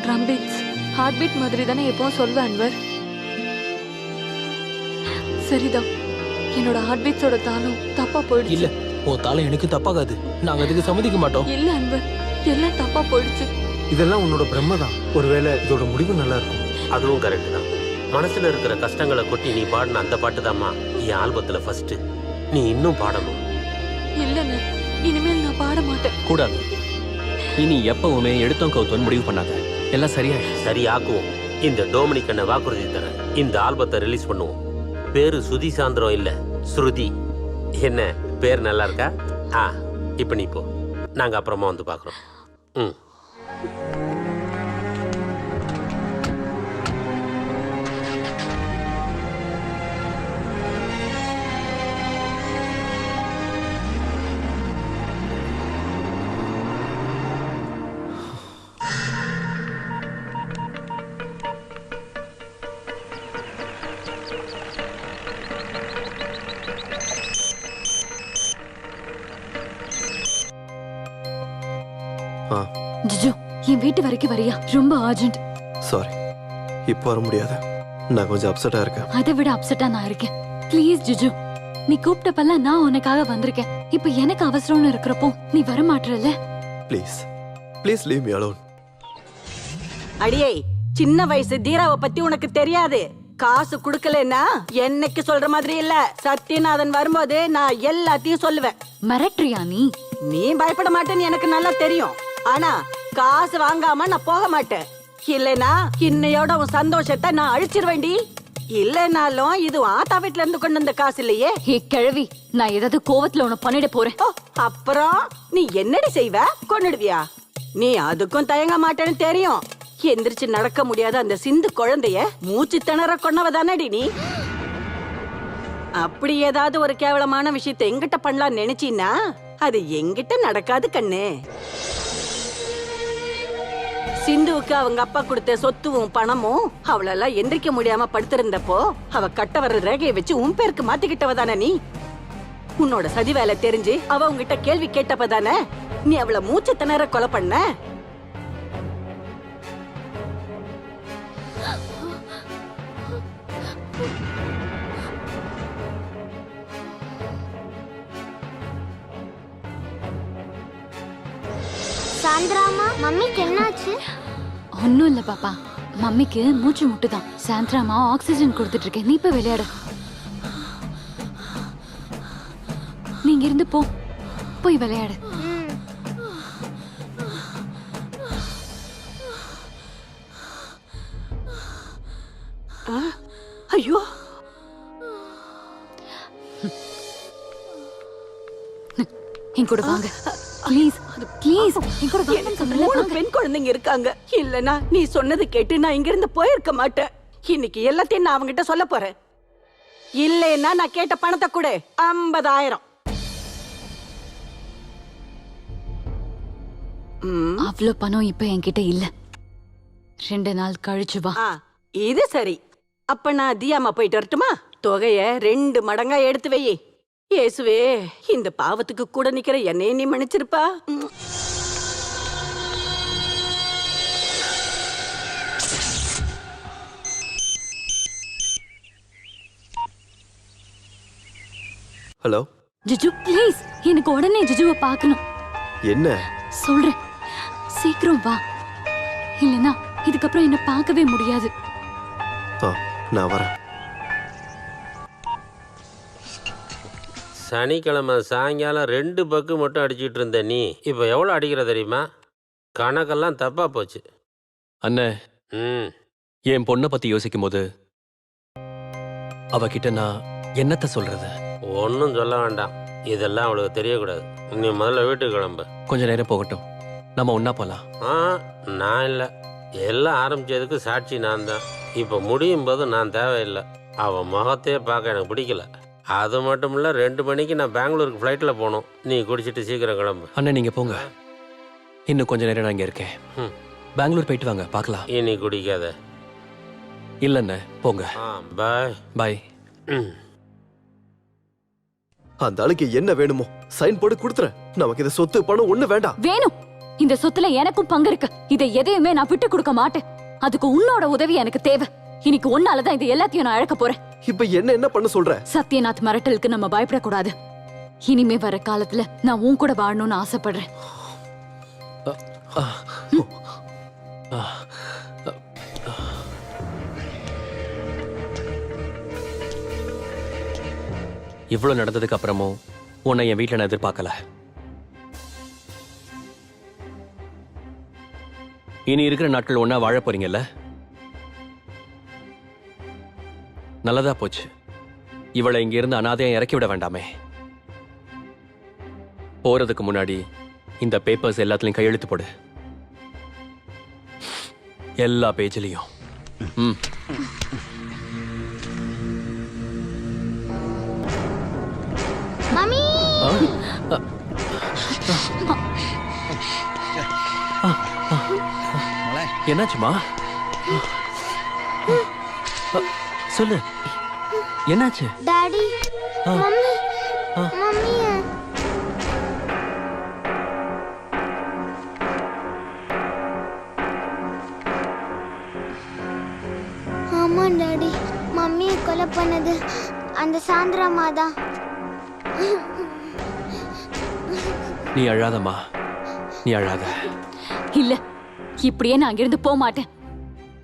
ட்ரம் பீட்ஸ் ஹார்ட் பீட் மாதிரி தானே எப்பவும் சொல்வேன் அன்வர். சரிதான், என்னோட ஹார்ட் பீட்ஸோட தாளம் தப்பா போயிடுச்சு. இல்ல, உன் தாளம் எனக்கு தப்பாகாது. நாங்க அதுக்கு சம்மதிக்க மாட்டோம். இல்ல அன்வர், எல்லாம் தப்பா போயிடுச்சு. இதெல்லாம் உன்னோட பிரம்ம தான். ஒருவேளை இதோட முடிவு நல்லா இருக்கும். அதுவும் கரெக்ட் தான். மனசுல இருக்கிற கஷ்டங்களை கொட்டி நீ பாடின அந்த பாட்டு தாம்மா என் ஆல்பத்துல ஃபர்ஸ்ட். நீ இன்னும் பாடணும். இல்லன்னு, இனிமேல் நான் பாட மாட்டேன். கூடாது. இனி எப்பவுமே எடுத்தோம் கவுத்தோன்னு முடிவு பண்ணாத. எல்லாம் சரியாயிடும். சரியாக்குவோம். இந்த டோமினிக் வாக்குறுதி தரேன். இந்த ஆல்பத்தை ரிலீஸ் பண்ணுவோம். பேரு சுதி சாந்திரம் இல்ல, ஸ்ருதி. என்ன பேர் நல்லா இருக்கா? இப்ப நீ போ, நாங்க அப்புறமா வந்து பாக்குறோம். ஜிஜு, என் வீட்டு வரைக்கும் வரியா? ரொம்ப அர்ஜென்ட். சாரி, இப்போ வர முடியாது. நான் கொஞ்சம் அப்செட்டா இருக்கேன். அதை விட அப்செட்டா நான் இருக்கேன். ப்ளீஸ் ஜிஜு, நீ கூப்பிட்டப்பெல்லாம் நான் உனக்காக வந்திருக்கேன். இப்ப எனக்கு அவசரம்னு இருக்கிறப்போ நீ வர மாட்டறல. Please please leave me alone. அடியே, சின்ன வயசு தீராவை பத்தி உனக்கு தெரியாது. காசு குடுக்கலன்னா என்னைக்கு சொல்ற மாதிரி இல்ல. சத்யநாதன் வரும்போது நான் எல்லாத்தையும் சொல்லுவேன். மிரட்டுறியா நீ? நீ பயப்பட மாட்டேன்னு எனக்கு நல்லா தெரியும். ஆனா காசு வாங்காம நான் போக மாட்டேன். இல்லனா இன்னையோட உன் சந்தோஷத்தை நான் அழிச்சிருவேண்டி. இல்லனாலும் இது ஆத்தா வீட்ல இருந்து கொண்டு வந்த காசு இல்லையே. கிழவி, நான் ஏதாவது கோவத்துல உன்னை பண்ணிட போறேன். அப்புறம் நீ என்னடி செய்வ? கொன்னுடுவியா? நீ அதுக்கும் தயங்க மாட்டேன்னு தெரியும். எந்திரிச்சு நடக்க முடியாத அந்த சிந்து குழந்தைய மூச்சு திணற கொன்னவதானடி நீ. அப்படி ஏதாவது ஒரு கேவலமான விஷயத்தை எங்கிட்ட பண்ணலாம் நினைச்சீன்னா அது எங்கிட்ட நடக்காது கண்ணு. சிந்துவுக்கு அவங்க அப்பா கொடுத்த சொத்துவும் பணமும் அவளெல்லாம் எந்திரிக்க முடியாம படுத்திருந்தப்போ அவ கட்ட வர்ற ரேகையை வச்சு உன் பேருக்கு மாத்திக்கிட்டவதானே நீ. உன்னோட சதி வேலை தெரிஞ்சு அவ உங்ககிட்ட கேள்வி கேட்டப்பதானே நீ அவளை மூச்சு திணற கொலை பண்ண. சாந்திராமா, மம்மிக்கு என்னாச்சு? ஒன்னும் இல்ல பாப்பா, மம்மிக்கு மூச்சு முட்டுதான். சாந்திராமா ஆக்சிஜன் கொடுத்துட்டு இருக்கேன். நீ போய் விளையாடு. நீங்க இருந்து போ, போய் விளையாடு. ஐயோ, என் கூட வாங்க ப்ளீஸ். ப்ளீஸ் என் கூட வாங்க. எனக்கு 3 பெண் குழந்தைங்க இருக்காங்க. இல்லனா நீ சொன்னது கேட்டு நான் இங்க இருந்து போயிருக்க மாட்டேன். இன்னைக்கு எல்லாத்தையும் நான் அவங்கிட்ட சொல்ல போறேன். இல்லைன்னா நான் கேட்ட பணத்தை கொடு, 50,000. அவ்வளவு பணம் இப்ப என்கிட்ட இல்ல. 2 நாள் கழிச்சு வா. இது சரி. அப்ப நான் தியாமா போயிட்டு வரட்டுமா? தொகைய 2 மடங்கா எடுத்து வை. இயேசுவே, இந்த பாவத்துக்கு கூட நிக்கிற என்னைய நீ மன்னிச்சிருப்பா. ஹலோ ஜிஜு ப்ளீஸ், எனக்கு உடனே ஜிஜுவை பார்க்கணும். என்ன? சொல்றேன், சீக்கிரம் வா. இல்லனா இதுக்கப்புறம் என்ன பார்க்கவே முடியாது. நான் வரேன். சனிக்கிழமை சாயங்காலம் 2 பக்கு மட்டும் அடிச்சிட்டு இருந்த நீ இப்போ எவ்வளோ அடிக்கிற தெரியுமா? கணக்கெல்லாம் தப்பா போச்சு. அண்ணே, என் பொண்ணை பத்தி யோசிக்கும் போது அவகிட்ட நான் என்னத்த சொல்றது? ஒன்றும் சொல்ல வேண்டாம், இதெல்லாம் அவளுக்கு தெரியக்கூடாது. நீ முதல்ல வீட்டுக்கு கிளம்பு. கொஞ்ச நேரம் போகட்டும், நம்ம ஒன்னா போலாம். நான் இல்லை, எல்லாம் ஆரம்பிச்சதுக்கு சாட்சி நான் தான். இப்போ முடியும் போது நான் தேவையில்லை. அவன் முகத்தையே பார்க்க எனக்கு பிடிக்கல. அது மட்டும் இல்லை, 2 மணிக்கு நான் பெங்களூருக்கு ஃப்ளைட்டில் போகணும். நீ குடிச்சிட்டு சீக்கிரம் கிளம்பு. அண்ணன் நீங்க போங்க, இன்னும் கொஞ்ச நேரம் நான் இங்கே இருக்கேன். பெங்களூர் போயிட்டு வாங்க, பார்க்கலாம். இனி குடிக்காத. இல்லைண்ணே, போங்க. பாய் பாய். அந்த ஆளுக்கு என்ன வேணுமோ சைன் போட்டு கொடுத்துறேன். நமக்கு இந்த சொத்து பணம் ஒண்ணு வேண்டாம். வேணும், இந்த சொத்துல எனக்கும் பங்கு இருக்கு. இதை எதையுமே நான் விட்டு கொடுக்க மாட்டேன். அதுக்கு உன்னோட உதவி எனக்கு தேவை. இன்னைக்கு ஒன்னாலதான் இது எல்லாத்தையும் நான் அழக்க போறேன். இப்ப என்ன பண்ண சொல்ற? சத்யநாத் மிரட்டலுக்கு நம்ம பயப்படக்கூடாது. இனிமே வர காலத்துல நான் உன் கூட வாழணும்னு ஆசைப்படுறேன். இவ்வளவு நடந்ததுக்கு அப்புறமும் உன்னை என் வீட்டுல நான் எதிர்பார்க்கல. இனி இருக்கிற நாட்கள் ஒன்னா வாழ போறீங்கல்ல? நல்லதா போச்சு. இவளை இங்க இருந்து அனாதையா இறக்கி விட வேண்டாமே. போறதுக்கு முன்னாடி இந்த பேப்பர்ஸ் எல்லாத்துலயும் கையெழுத்து போடு, எல்லா பேஜ்லயும். மம்மி, என்னாச்சுமா? சொல்லு, என்னாச்சு? Daddy, mummy, mummy. ஆமா டாடி, மம்மியை கொலை பண்ணது அந்த சாந்திராமா தான். நீ அழாதம்மா, நீ அழாத. இல்ல, இப்படியே நான் அங்கிருந்து போக மாட்டேன்.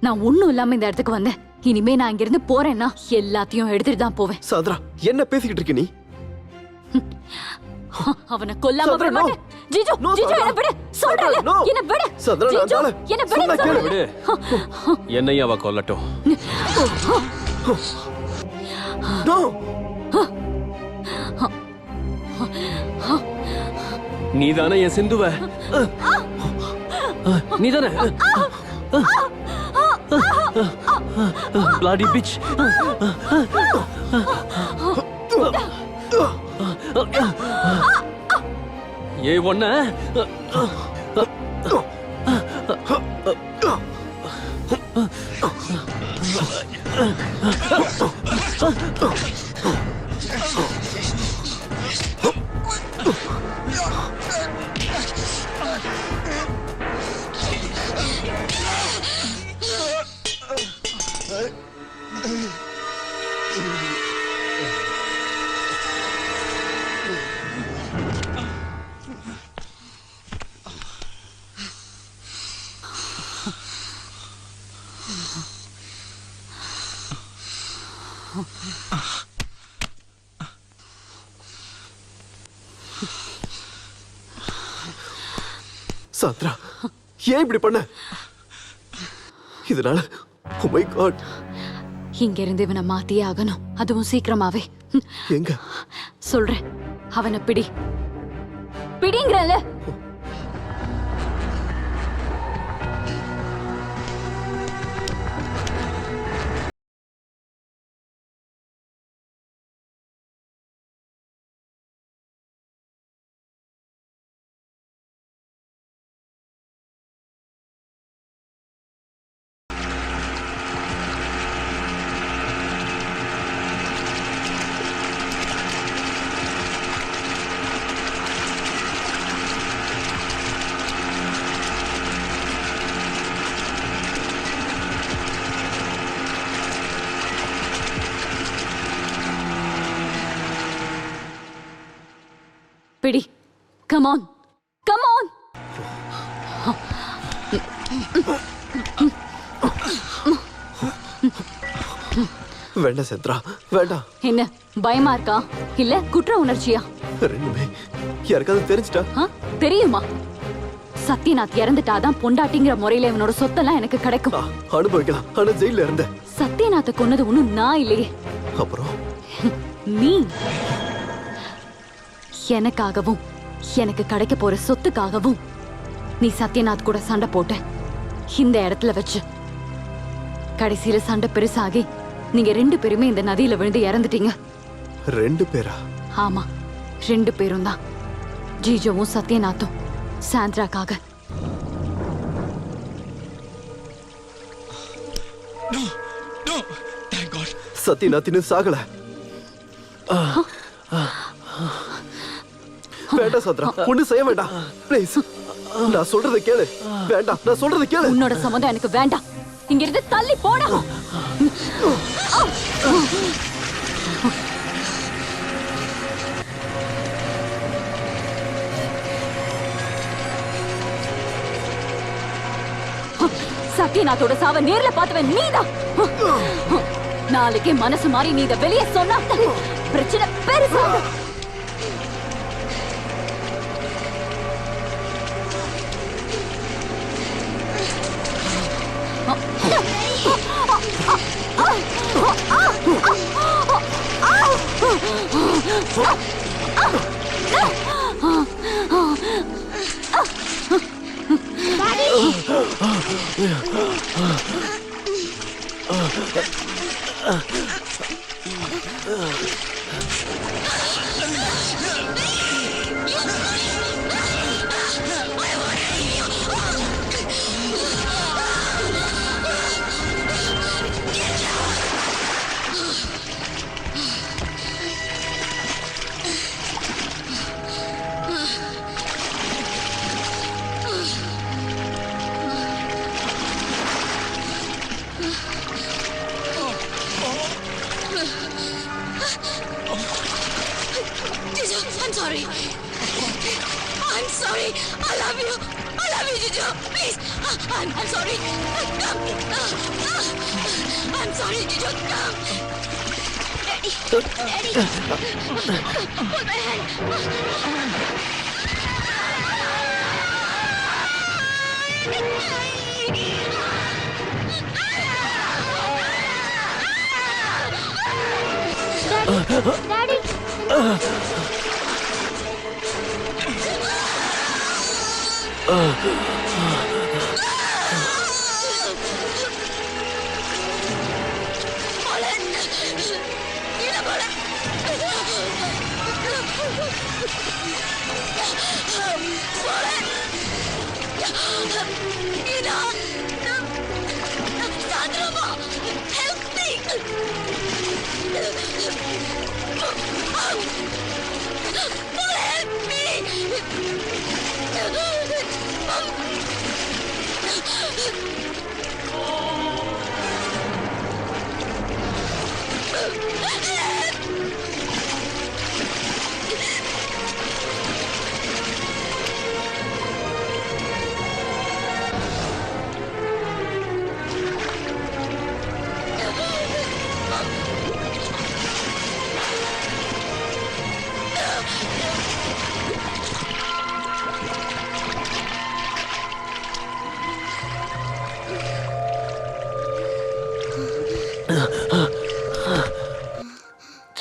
நான் ஒண்ணும் இல்லாம இந்த இடத்துக்கு வந்தேன். இனிமே நான் இங்கிருந்து போறேன்னா எல்லாத்தையும் எடுத்துட்டு தான் போவேன். சாந்திரா, என்ன பேசிக்கிட்டு இருக்க நீ? அவனை கொல்லாம விட மாட்டேன். ஜிஜு, ஜிஜு என்ன விடு, சொல்றேன். என்ன விடு. சாந்திரா, என்ன விடு, விடு. என்னையும் அவ கொல்லட்டும். நீதானே என் சிந்துவ? நீதானே? Bloody bitch. ஏ ஒண்ண சாந்திரா, ஏன் இப்படி பண்ண? இதனால oh my god, இங்க இருந்து இவனை மாத்தியே ஆகணும், அதுவும் சீக்கிரமாவே. எங்க? சொல்றேன், அவனை பிடி, பிடிங்கறல. பிடி. Come on, come on. வேண்டாம் சந்திரா, வேண்டாம். என்ன பயமா இருக்கா இல்ல குற்ற உணர்ச்சியா? ரெண்டுமே. யாருக்காவது தெரிஞ்சிட்டா? தெரியுமா? சத்யநாத் இறந்துட்டாதான் பொண்டாட்டிங்கிற முறையில இவனோட சொத்தெல்லாம் எனக்கு கிடைக்கும். அனுபவிக்கலாம். ஆனா ஜெயில இருந்த சத்யநாத்தை கொன்னது ஒண்ணும் நான் இல்லையே. அப்புறம் நீ. எனக்காகவும் எனக்கு கிடைக்க போற சொத்துக்காகவும் நீ சத்யநாத் கூட சண்டை போட்ட இந்த இடத்துல வச்சு. கடைசியில சண்டை பெருசாகி நீங்க 2 பேருமே இந்த நதியில விழுந்து இறந்துட்டீங்க. 2 பேரா? ஆமா, 2 பேரும் தான். ஜீஜோவும் சத்யநாத்தும் சாந்திராக்காக. சத்யநாத் இன்னும் சாகல. வேண்டாம் சந்திரா, ஒண்ணு செய்ய வேண்டாம் ப்ளீஸ். நான் சொல்றதை கேளு. வேண்டாம், நான் சொல்றதை கேளு. உன்னோட சம்மதம் எனக்கு வேண்டாம். இங்க இருந்து தள்ளி போடா. சத்யநாத்தோட சாவ நேர்ல பார்த்தவன் நீதான். நாளைக்கே மனசு மாறி நீ இத வெளியே சொன்னா பிரச்சனை பெருசாகும். I'm sorry. I'm sorry. I love you. I love you, Juju. Please. I'm sorry. Come. I'm sorry, Juju. Come. Daddy. Daddy. Hold my hand. Daddy.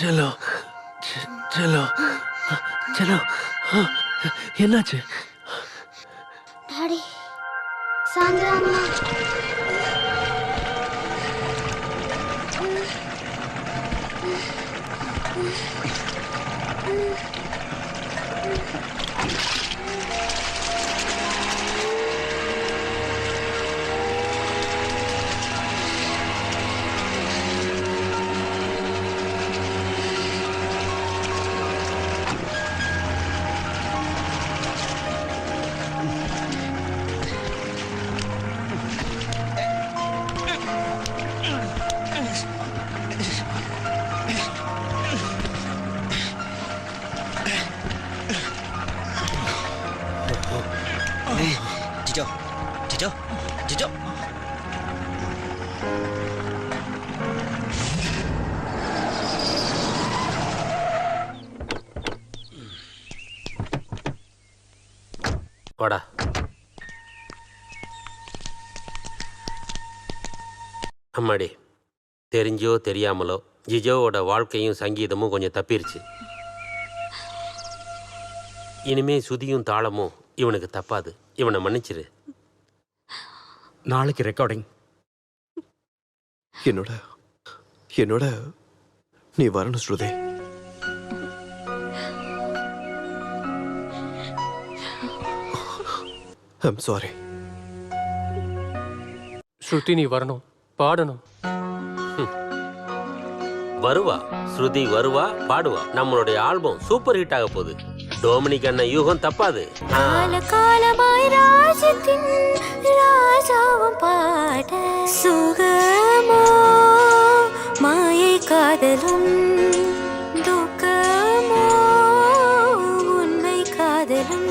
Cello, Cello, Cello, என்னாச்சு? டாடி, சாந்திரா அம்மா. ஜிஜோ ஜிஜோ ஜிஜோ வாடா. அம்மாடி, தெரிஞ்சோ தெரியாமலோ ஜிஜோவோட வாழ்க்கையும் சங்கீதமும் கொஞ்சம் தப்பிருச்சு. இனிமே சுதியும் தாளமும் இவனுக்கு தப்பாது. இவனை மன்னிச்சிரு. நாளைக்கு ரெக்கார்டிங். என்னோட என்னோட நீ வரணும் ஸ்ருதி. I'm sorry. ஸ்ருதி நீ வரணும், பாடணும். வருவா ஸ்ருதி, வருவா, பாடுவா. நம்மளுடைய ஆல்பம் சூப்பர் ஹிட் ஆக போகுது. டோமினிக் அண்ணன் யூகம் தப்பாது. காலமாய் ராஜத்தின் ராஜாவும் பாட சுகமோ மாயை காதலும் துக்கமோ உன்னை காதலும்